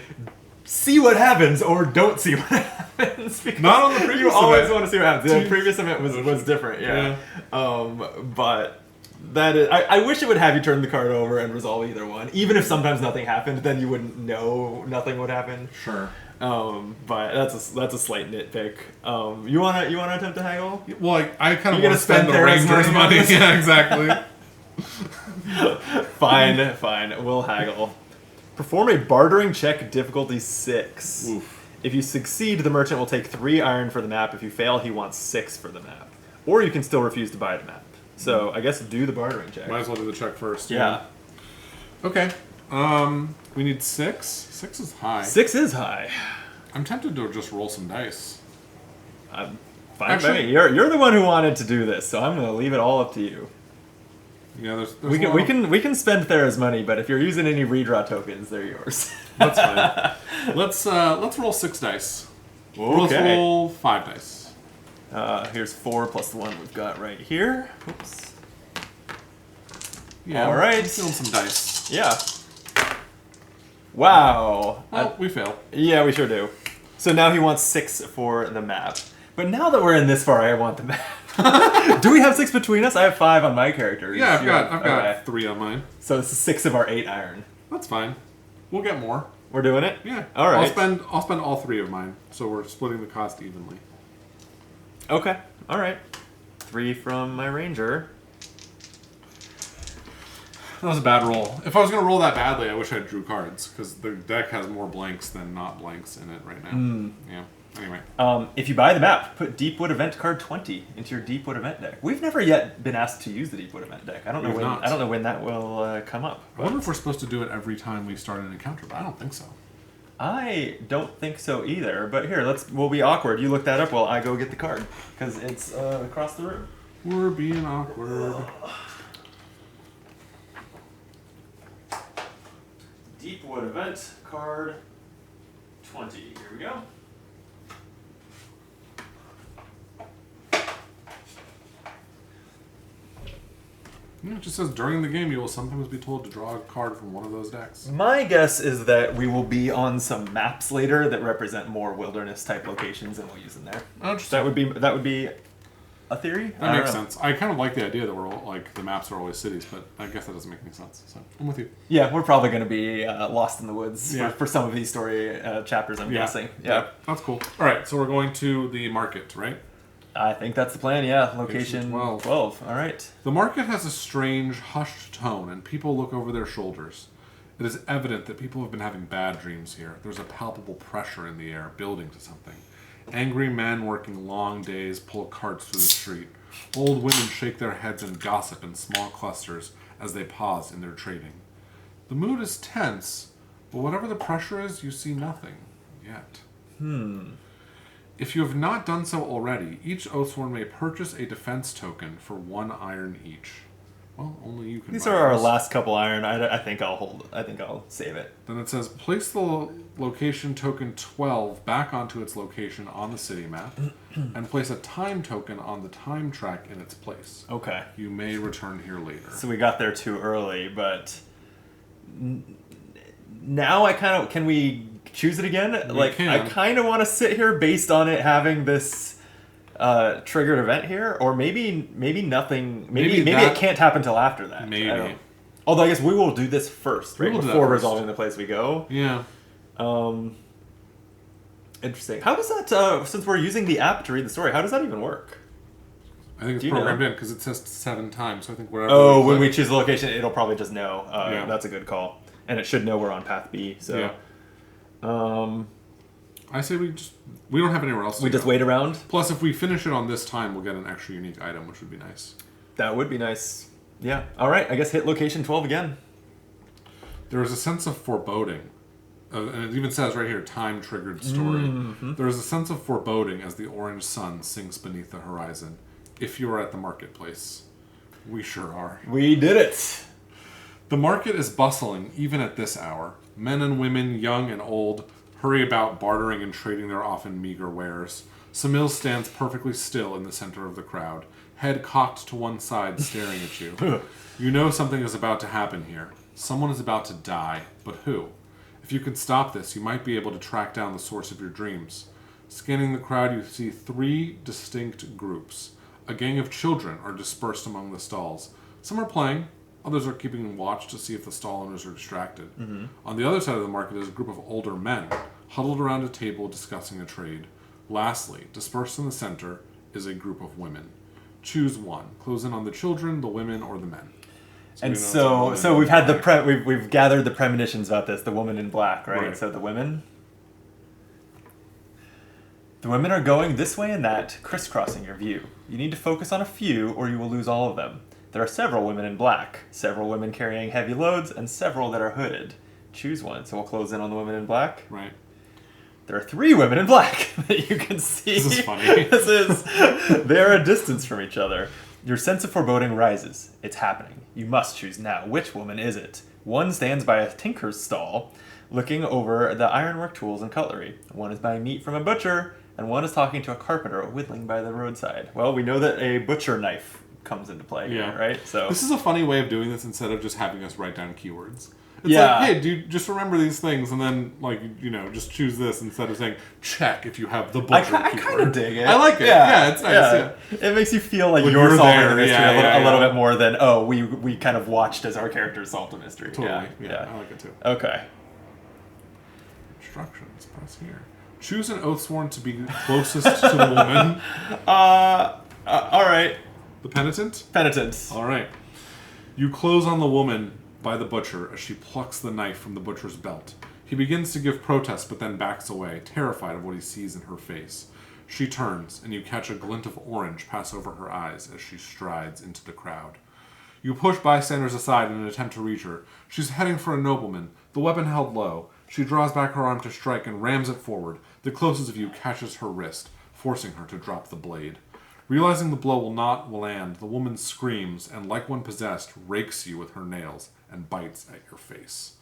see what happens or don't see what happens. Not on the previous You always event. want to see what happens. The previous event was different, yeah. But that is, I wish it would have you turn the card over and resolve either one. Even if sometimes nothing happened, then you wouldn't know nothing would happen. Sure. But that's a slight nitpick. You wanna attempt to haggle? Well, I kind of You're want to spend the Rangers' money. Yeah, exactly. Fine. We'll haggle. Perform a bartering check, difficulty 6. Oof. If you succeed, the merchant will take 3 iron for the map. If you fail, he wants 6 for the map. Or you can still refuse to buy the map. So I guess do the bartering check. Might as well do the check first. Yeah. Okay. We need 6. 6 is high. 6 is high. I'm tempted to just roll some dice. Fine by me. You're the one who wanted to do this, so I'm going to leave it all up to you. Yeah, there's we can spend Thera's money, but if you're using any redraw tokens, they're yours. That's fine. Let's roll 6 dice. Okay. Let's roll 5 dice. Here's 4 plus the one we've got right here. Oops. Yeah. All right. I'm feeling some dice. Yeah. Wow. Well, we fail. Yeah, we sure do. So now he wants 6 for the map. But now that we're in this far, I want the map. Do we have 6 between us? I have 5 on my character. Yeah, I've got 3 on mine. So it's 6 of our 8 iron. That's fine. We'll get more. We're doing it? Yeah. All right. I'll spend all 3 of mine, so we're splitting the cost evenly. Okay. All right. 3 from my ranger. That was a bad roll. If I was going to roll that badly, I wish I drew cards, because the deck has more blanks than not blanks in it right now. Yeah. Anyway. If you buy the map, put Deepwood Event card 20 into your Deepwood Event deck. We've never yet been asked to use the Deepwood Event deck. I don't know when that will come up. I wonder if we're supposed to do it every time we start an encounter, but I don't think so. I don't think so either. But here, we'll be awkward. You look that up while I go get the card, because it's across the room. We're being awkward. Deepwood Event card 20. Here we go. Yeah, it just says during the game you will sometimes be told to draw a card from one of those decks. My guess is that we will be on some maps later that represent more wilderness type locations, and we'll use them there. Interesting. That would be a theory. That makes sense. I kind of like the idea that we're all, like the maps are always cities, but I guess that doesn't make any sense. So I'm with you. Yeah, we're probably going to be lost in the woods for some of these story chapters. I'm guessing. Yeah, that's cool. All right, so we're going to the market, right? I think that's the plan. Yeah, location 12. All right. The market has a strange, hushed tone, and people look over their shoulders. It is evident that people have been having bad dreams here. There's a palpable pressure in the air, building to something. Angry men working long days pull carts through the street. Old women shake their heads and gossip in small clusters as they pause in their trading. The mood is tense, but whatever the pressure is, you see nothing yet. If you have not done so already, each Oathsworn may purchase a defense token for 1 iron each. Well, only you can. These buy are our those. last couple iron. I think I'll hold. I think I'll save it. Then it says, place the location token 12 back onto its location on the city map, and place a time token on the time track in its place. Okay. You may return here later. So we got there too early, but now I kind of can we choose it again? I kind of want to sit here based on it having this triggered event here, or maybe nothing. Maybe it can't happen until after that. Maybe. Although I guess we will do this first, right? We will do that Before first. resolving the place we go. Yeah. Interesting. How does that, since we're using the app to read the story, how does that even work? I think it's programmed in because it says 7 times. So I think wherever. Oh, when we choose the location, it'll probably just know. Yeah. That's a good call, and it should know we're on path B. So, I say we don't have anywhere else. We just wait around. Plus, if we finish it on this time, we'll get an extra unique item, which would be nice. That would be nice. Yeah. All right. I guess hit location 12 again. There is a sense of foreboding. And it even says right here, time-triggered story. Mm-hmm. There is a sense of foreboding as the orange sun sinks beneath the horizon. If you are at the marketplace. We sure are. We did it. The market is bustling even at this hour. Men and women, young and old, hurry about bartering and trading their often meager wares. Samil stands perfectly still in the center of the crowd, head cocked to one side staring at you. You know something is about to happen here. Someone is about to die, but who? If you can stop this, you might be able to track down the source of your dreams. Scanning the crowd, you see 3 distinct groups. A gang of children are dispersed among the stalls. Some are playing, others are keeping watch to see if the stall owners are distracted. Mm-hmm. On the other side of the market is a group of older men, huddled around a table discussing a trade. Lastly, dispersed in the center, is a group of women. Choose one. Close in on the children, the women, or the men. So we've had we've gathered the premonitions about this. The woman in black, right? So the women are going this way and that, crisscrossing your view. You need to focus on a few, or you will lose all of them. There are several women in black, several women carrying heavy loads, and several that are hooded. Choose one. So we'll close in on the women in black. Right. There are 3 women in black that you can see. This is funny. They're a distance from each other. Your sense of foreboding rises. It's happening. You must choose now. Which woman is it? One stands by a tinker's stall, looking over the ironwork tools and cutlery. One is buying meat from a butcher, and one is talking to a carpenter whittling by the roadside. Well, we know that a butcher knife comes into play here, right? So this is a funny way of doing this instead of just having us write down keywords. It's like, hey, dude, just remember these things, and then, just choose this instead of saying, check if you have the butcher I kind of dig it. I like it. Yeah, it's nice. Yeah. It makes you feel like you're solving the mystery a little bit more than, we kind of watched as our characters solved the mystery. Totally. Yeah, I like it too. Okay. Instructions. Press here. Choose an Oathsworn to be closest to the woman. All right. The penitent? Penitent. All right. You close on the woman by the butcher as she plucks the knife from the butcher's belt. He begins to give protest, but then backs away, terrified of what he sees in her face. She turns, and you catch a glint of orange pass over her eyes as she strides into the crowd. You push bystanders aside in an attempt to reach her. She's heading for a nobleman, the weapon held low. She draws back her arm to strike and rams it forward. The closest of you catches her wrist, forcing her to drop the blade. Realizing the blow will not land, the woman screams and, like one possessed, rakes you with her nails and bites at your face.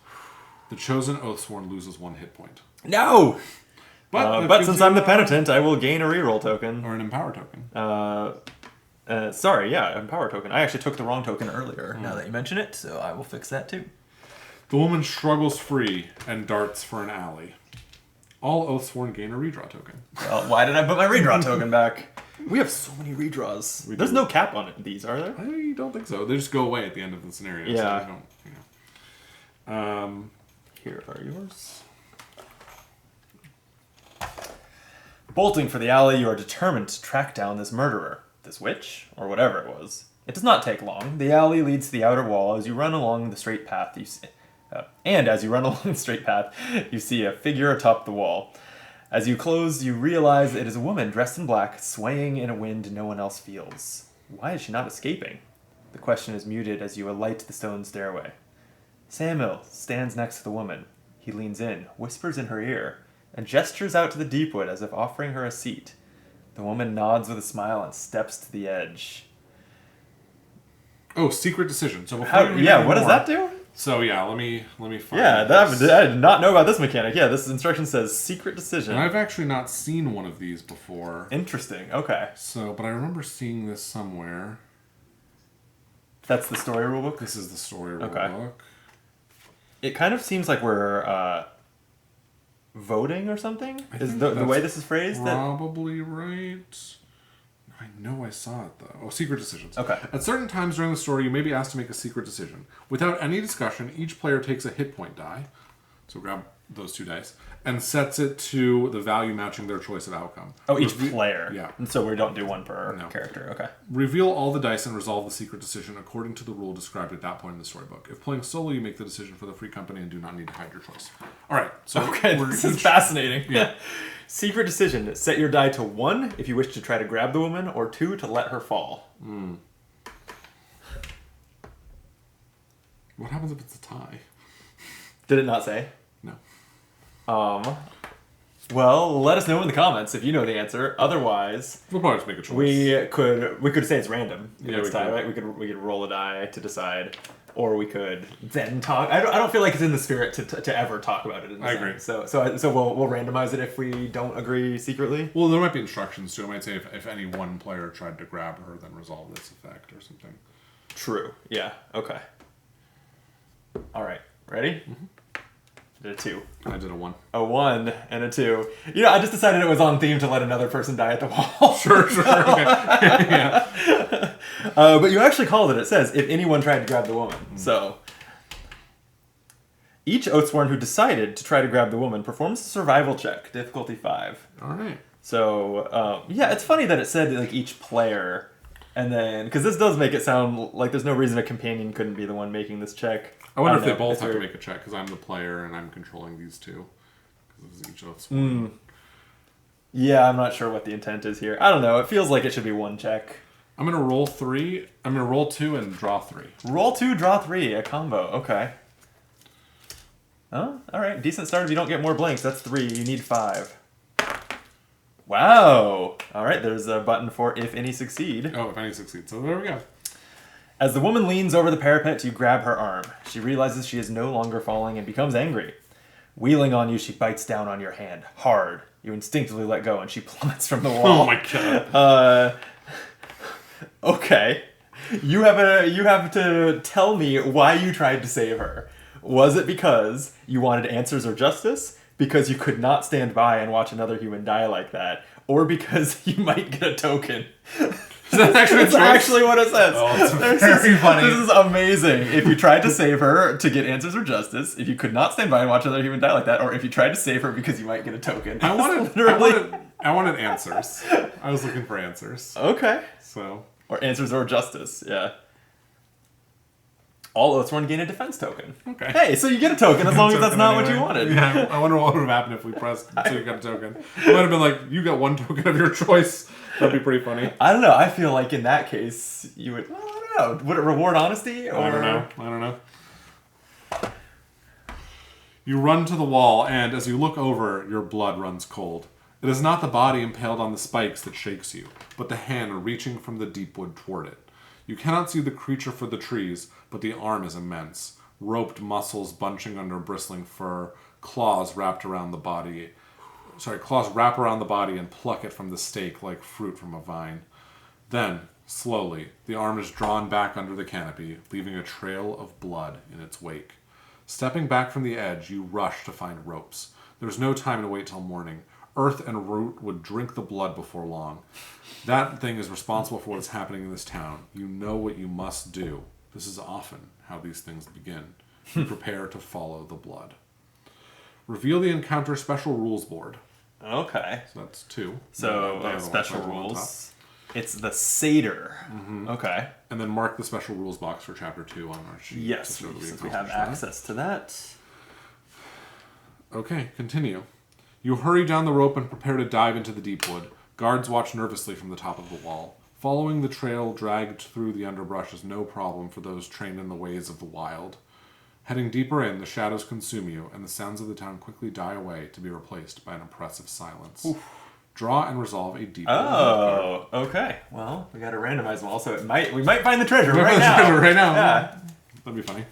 The chosen Oathsworn loses 1 hit point. No! But since I'm the penitent, I will gain a reroll token. Or an empower token. Empower token. I actually took the wrong token earlier, now that you mention it, so I will fix that too. The woman struggles free and darts for an alley. All Oathsworn gain a redraw token. Well, why did I put my redraw token back? We have so many redraws. There's no cap on these, are there? I don't think so. They just go away at the end of the scenario. Yeah. So they don't, Here are yours. Bolting for the alley, you are determined to track down this murderer. This witch, or whatever it was. It does not take long. The alley leads to the outer wall. As you run along the straight path, you see a figure atop the wall. As you close, you realize it is a woman dressed in black, swaying in a wind no one else feels. Why is she not escaping? The question is muted as you alight the stone stairway. Samuel stands next to the woman. He leans in, whispers in her ear, and gestures out to the Deepwood as if offering her a seat. The woman nods with a smile and steps to the edge. Oh, secret decision. So what does that do? So let me find. I did not know about this mechanic. Yeah, this instruction says secret decision. And I've actually not seen one of these before. Interesting. Okay. But I remember seeing this somewhere. That's the story rulebook? This is the story rulebook. It kind of seems like we're voting or something. Is the way this is phrased? Probably right. I know I saw it, though. Oh, secret decisions. Okay. At certain times during the story, you may be asked to make a secret decision. Without any discussion, each player takes a hit point die. So grab those 2 dice. And sets it to the value matching their choice of outcome. Oh, each player. Yeah. And so we don't do one per character. Okay. Reveal all the dice and resolve the secret decision according to the rule described at that point in the storybook. If playing solo, you make the decision for the free company and do not need to hide your choice. All right. So this is fascinating. Yeah. Secret decision. Set your die to 1 if you wish to try to grab the woman, or 2 to let her fall. What happens if it's a tie? Did it not say? No. Well, let us know in the comments if you know the answer. Otherwise, We'll probably just make a choice. we could say it's random. Yeah, we tie, could. right? We could roll a die to decide, or we could then talk. I don't feel like it's in the spirit to ever talk about it. In the I agree. So we'll randomize it if we don't agree secretly. Well, there might be instructions too. It might say if any one player tried to grab her, then resolve this effect or something. True. Yeah. Okay. All right. Ready? Mm-hmm. Did a 2. I did a 1. A 1 and a 2. I just decided it was on theme to let another person die at the wall. Sure. Okay. Yeah. But you actually called it. It says, if anyone tried to grab the woman. So, each Oathsworn who decided to try to grab the woman performs a survival check, difficulty 5. All right. So, it's funny that it said like each player, and then, because this does make it sound like there's no reason a companion couldn't be the one making this check. I wonder if they both have to make a check, because I'm the player and I'm controlling these 2. Because it was each Oathsworn. Yeah, I'm not sure what the intent is here. I don't know. It feels like it should be 1 check. I'm going to roll 3. I'm going to roll 2 and draw 3. Roll 2, draw 3. A combo. Okay. Oh, all right. Decent start if you don't get more blanks. That's 3. You need 5. Wow. All right. There's a button for if any succeed. Oh, if any succeed. So there we go. As the woman leans over the parapet, you grab her arm. She realizes she is no longer falling and becomes angry. Wheeling on you, she bites down on your hand, hard. You instinctively let go, and she plummets from the wall. Oh my god. Okay. You have to tell me why you tried to save her. Was it because you wanted answers or justice? Because you could not stand by and watch another human die like that? Or because you might get a token? That's actually what it says. Oh, it's very funny. This is amazing. If you tried to save her to get answers or justice, if you could not stand by and watch another human die like that, or if you tried to save her because you might get a token. I wanted answers. I was looking for answers. Okay. So. Or answers or justice, yeah. All Oathsworn gain a defense token. Okay. Hey, so you get a token as long as that's not what you wanted. Yeah, I wonder what would have happened if we pressed so you got a token. It might have been like, you got 1 token of your choice. That'd be pretty funny. I don't know. I feel like in that case, you would... Well, I don't know. Would it reward honesty? Or... I don't know. You run to the wall, and as you look over, your blood runs cold. It is not the body impaled on the spikes that shakes you, but the hand reaching from the Deepwood toward it. You cannot see the creature for the trees, but the arm is immense. Roped muscles bunching under bristling fur, claws wrap around the body and pluck it from the stake like fruit from a vine. Then, slowly, the arm is drawn back under the canopy, leaving a trail of blood in its wake. Stepping back from the edge, you rush to find ropes. There's no time to wait till morning. Earth and root would drink the blood before long. That thing is responsible for what's happening in this town. You know what you must do. This is often how these things begin. You prepare to follow the blood. Reveal the encounter special rules board. Okay. So that's 2. So, special rules. It's the Satyr. Mm-hmm. Okay. And then mark the special rules box for chapter 2 on our sheet. Yes, since we have access to that. Okay, continue. You hurry down the rope and prepare to dive into the Deepwood. Guards watch nervously from the top of the wall. Following the trail dragged through the underbrush is no problem for those trained in the ways of the wild. Heading deeper in, the shadows consume you, and the sounds of the town quickly die away to be replaced by an oppressive silence. Oof. Draw and resolve a Deepwood. Oh, okay. Well, we got to randomize them all, so we might find the treasure right now. Yeah. That'd be funny.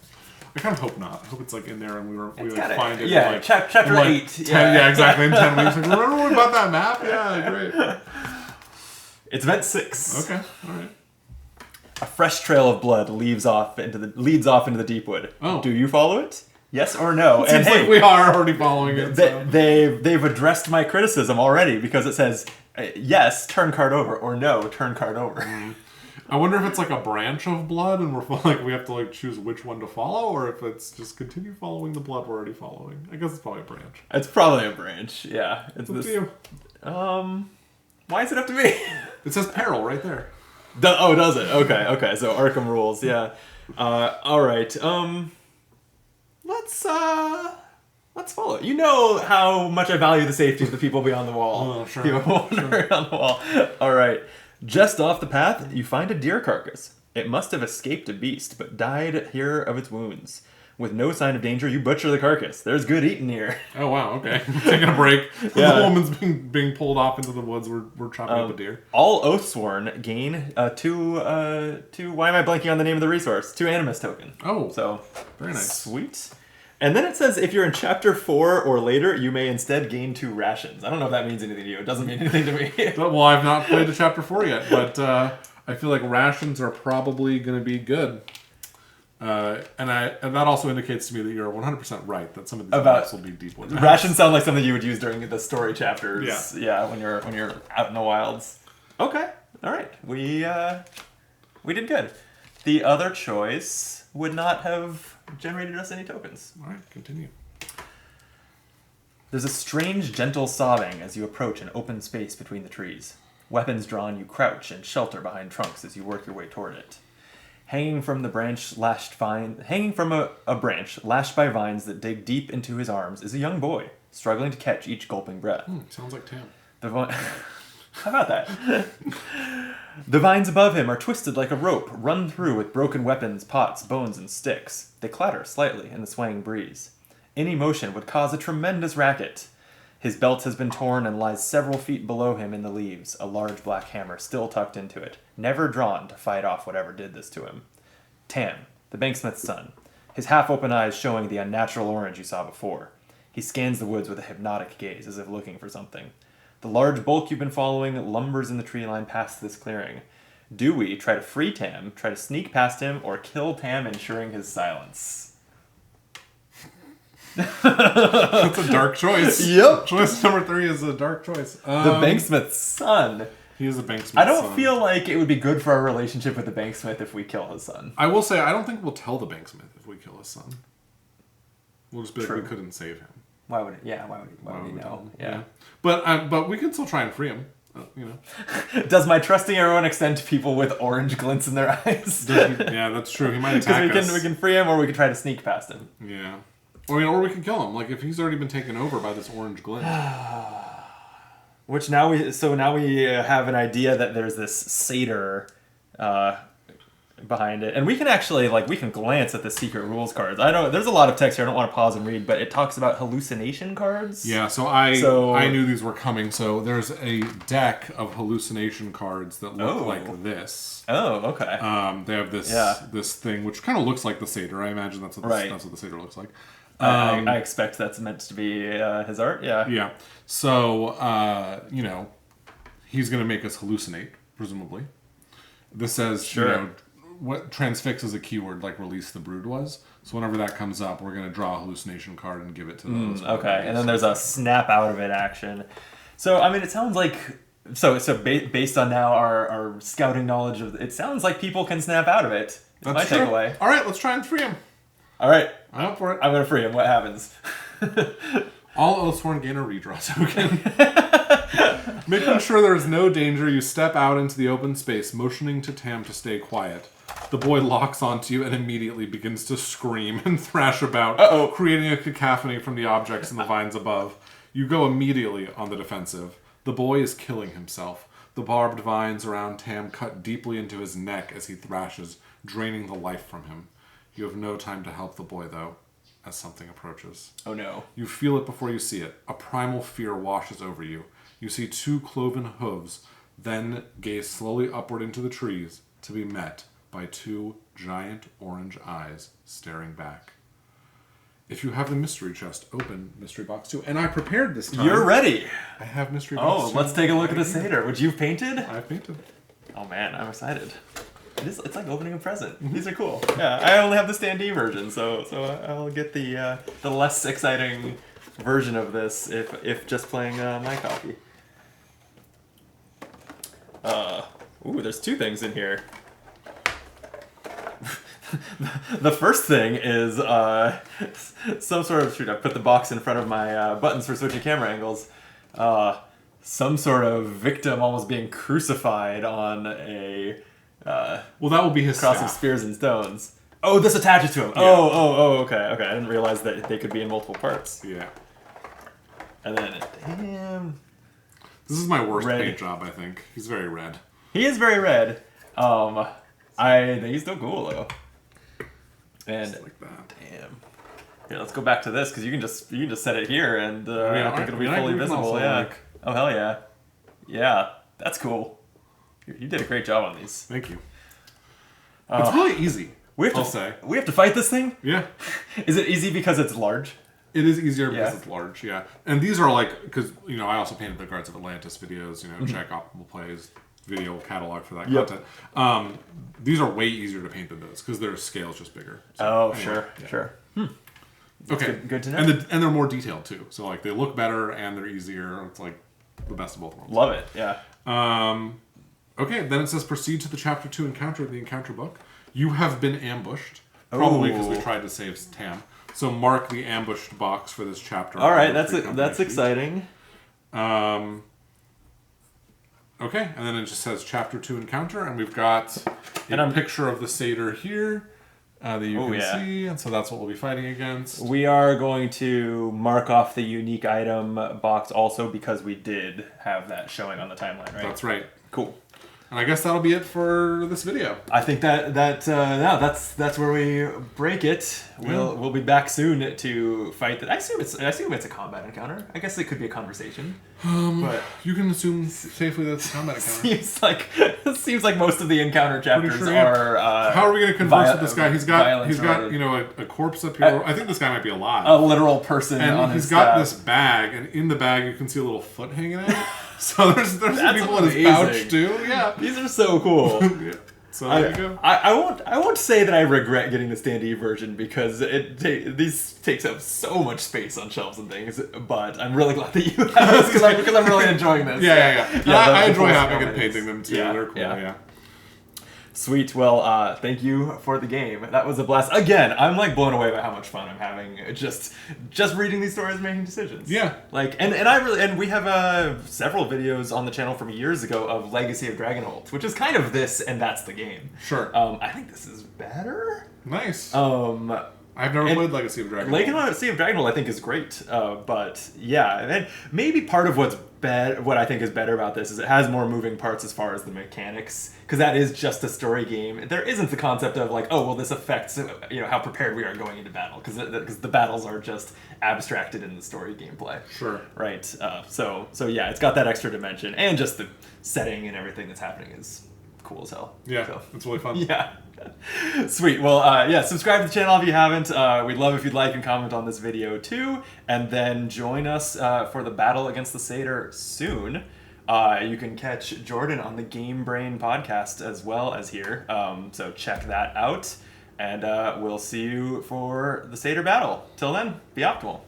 I kind of hope not. I hope it's like in there and we find it. Yeah, like, chapter 8. 10, yeah, exactly. In 10 weeks. Like, remember when we bought that map? Yeah, great. It's event 6. Okay, all right. A fresh trail of blood leads off into the Deepwood. Oh. Do you follow it? Yes or no? It seems like we are already following it. They've addressed my criticism already because it says yes, turn card over, or no, turn card over. I wonder if it's like a branch of blood, and we're like we have to like choose which one to follow, or if it's just continue following the blood we're already following. I guess it's probably a branch. It's probably a branch. Yeah. It's Up this. to you. Why is it up to me? It says peril right there. Does it? Okay. So Arkham rules. Yeah. All right. Let's follow. You know how much I value the safety of the people beyond the wall. Oh, sure. People wandering on the wall. All right. Just off the path, you find a deer carcass. It must have escaped a beast, but died here of its wounds. With no sign of danger, you butcher the carcass. There's good eating here. Oh wow, okay. Taking a break. Yeah. The woman's being pulled off into the woods. We're chopping up a deer. All Oathsworn gain two. Why am I blanking on the name of the resource? 2 Animus token. Oh, So very nice. Sweet. And then it says if you're in chapter 4 or later, you may instead gain 2 rations. I don't know if that means anything to you. It doesn't mean anything to me. Well, I've not played the chapter 4 yet, but I feel like rations are probably going to be good. And that also indicates to me that you're 100% right that some of these maps will be Deepwood maps. Rations sound like something you would use during the story chapters. Yeah. When you're out in the wilds. Okay. All right. We did good. The other choice would not have generated us any tokens. All right, continue. There's a strange, gentle sobbing as you approach an open space between the trees. Weapons drawn, you crouch and shelter behind trunks as you work your way toward it. Hanging from a branch lashed by vines that dig deep into his arms is a young boy, struggling to catch each gulping breath. Sounds like Tam. How about that? The vines above him are twisted like a rope, run through with broken weapons, pots, bones, and sticks. They clatter slightly in the swaying breeze. Any motion would cause a tremendous racket. His belt has been torn and lies several feet below him in the leaves, a large black hammer still tucked into it, never drawn to fight off whatever did this to him. Tam, the banksmith's son, his half-open eyes showing the unnatural orange you saw before. He scans the woods with a hypnotic gaze, as if looking for something. The large bulk you've been following lumbers in the tree line past this clearing. Do we try to free Tam, try to sneak past him, or kill Tam, ensuring his silence? That's a dark choice. Yep. Choice number 3 is a dark choice. The banksmith's son. He is a banksmith's I don't son. feel like it would be good for our relationship with the banksmith if we kill his son. I will say, I don't think we'll tell the banksmith if we kill his son. We'll just be True. like, we couldn't save him. Why would he know? Yeah. But we can still try and free him. Does my trusting everyone extend to people with orange glints in their eyes? Yeah, that's true. He might attack us. We can free him, or we can try to sneak past him. Yeah. Or we can kill him. Like, if he's already been taken over by this orange glint. Which now we have an idea that there's this satyr behind it, and we can actually we can glance at the secret rules cards. I know there's a lot of text here. I don't want to pause and read, but it talks about hallucination cards. Yeah, so I knew these were coming. So there's a deck of hallucination cards that look like this. Oh, okay. They have this thing which kind of looks like the satyr. I imagine that's what the satyr looks like. I expect that's meant to be his art. Yeah. Yeah. So he's going to make us hallucinate, presumably. This says what transfix is a keyword like release the brood was. So whenever that comes up, we're going to draw a hallucination card and give it to those. Okay, and then there's a snap out of it action. So I mean, it sounds like based on now our scouting knowledge of it, sounds like people can snap out of it. That's my takeaway. All right, let's try and free him. All right, I'm up for it. I'm gonna free him. What happens? All Oathsworn gain a redraw token. Making sure there is no danger, you step out into the open space, motioning to Tam to stay quiet. The boy locks onto you and immediately begins to scream and thrash about, creating a cacophony from the objects in the vines above. You go immediately on the defensive. The boy is killing himself. The barbed vines around Tam cut deeply into his neck as he thrashes, draining the life from him. You have no time to help the boy, though, as something approaches. Oh no. You feel it before you see it. A primal fear washes over you. You see 2 cloven hooves, then gaze slowly upward into the trees to be met by 2 giant orange eyes staring back. If you have the mystery chest, open mystery box 2. And I prepared this time. You're ready. I have mystery box 2. Let's take a look at the satyr, which you've painted. I've painted. Oh man, I'm excited. It's like opening a present. These are cool. Yeah, I only have the standee version, so I'll get the less exciting version of this if just playing my copy. Ooh, there's 2 things in here. The first thing is some sort of shoot. I put the box in front of my buttons for switching camera angles. Some sort of victim almost being crucified on a Well, that will be his cross of staff. spears and stones. Oh, this attaches to him. Yeah. Okay. I didn't realize that they could be in multiple parts. Yeah. And then, damn, This is my worst Red. paint job, I think. He's very red. he is very red. I think he's still cool though. And Just like that. damn. Here, let's go back to this because you can just set it here, and I think it'll be I fully we can visible. also, Yeah. like- Oh hell yeah. Yeah, that's cool. You did a great job on these. Thank you. It's really easy. I'll say. We have to fight this thing. Yeah. Is it easy because it's large? It is easier because Yeah. it's large, yeah. And these are like, because, I also painted the Guards of Atlantis videos, check Optimal Plays video catalog for that Yep. content. These are way easier to paint than those because their scale's just bigger. So, Oh, anyway, yeah. sure. Okay. Good to know. And they're more detailed too. So like they look better and they're easier. It's like the best of both worlds. Love it. Yeah. Okay, then it says proceed to the chapter 2 encounter of the encounter book. You have been ambushed. Probably because we Ooh. tried to save Tam. So mark the ambushed box for this chapter. All right, on the free company that's sheet. exciting. Okay, and then it just says chapter 2 encounter, and we've got And a I'm- picture of the satyr here that you Oh, can yeah. see, and so that's what we'll be fighting against. We are going to mark off the unique item box also because we did have that showing on the timeline, right? That's right. Cool. And I guess that'll be it for this video. I think that's where we break it. We'll be back soon to fight that. I assume it's a combat encounter. I guess it could be a conversation. But You can assume safely that it's a combat encounter. seems like most of the encounter chapters sure, yeah. are. How are we going to converse with this guy? He's got violence related. a corpse up here. I think this guy might be alive. A literal person on And his he's got staff. this bag, and in the bag you can see a little foot hanging out. So there's some That's people in his amazing. pouch too. Yeah. These are so cool. Yeah. So there you go. I won't say that I regret getting the standee version because these takes up so much space on shelves and things. But I'm really glad that you have this because I'm really enjoying this. Yeah. I the enjoy full having scale and painting them too. Yeah, They're cool. yeah. Yeah. Sweet. Well, thank you for the game. That was a blast. Again, I'm like blown away by how much fun I'm having just reading these stories, and making decisions. Yeah. Like, and we have several videos on the channel from years ago of Legacy of Dragonholt, which is kind of this, and that's the game. Sure. I think this is better. Nice. I've never played Legacy of Dragon. Legacy of Dragonholt I think is great, but yeah, and maybe part of what I think is better about this is it has more moving parts as far as the mechanics, because that is just a story game. There isn't the concept of like, oh well, this affects how prepared we are going into battle, because the battles are just abstracted in the story gameplay. Sure. Right. So yeah, it's got that extra dimension, and just the setting and everything that's happening is cool as hell. Yeah. So. It's really fun. Yeah. Sweet. Well, subscribe to the channel if you haven't. We'd love if you'd like and comment on this video too. And then join us for the battle against the Satyr soon. You can catch Jordan on the Game Brain podcast as well as here. So check that out. And we'll see you for the Satyr battle. Till then, be optimal.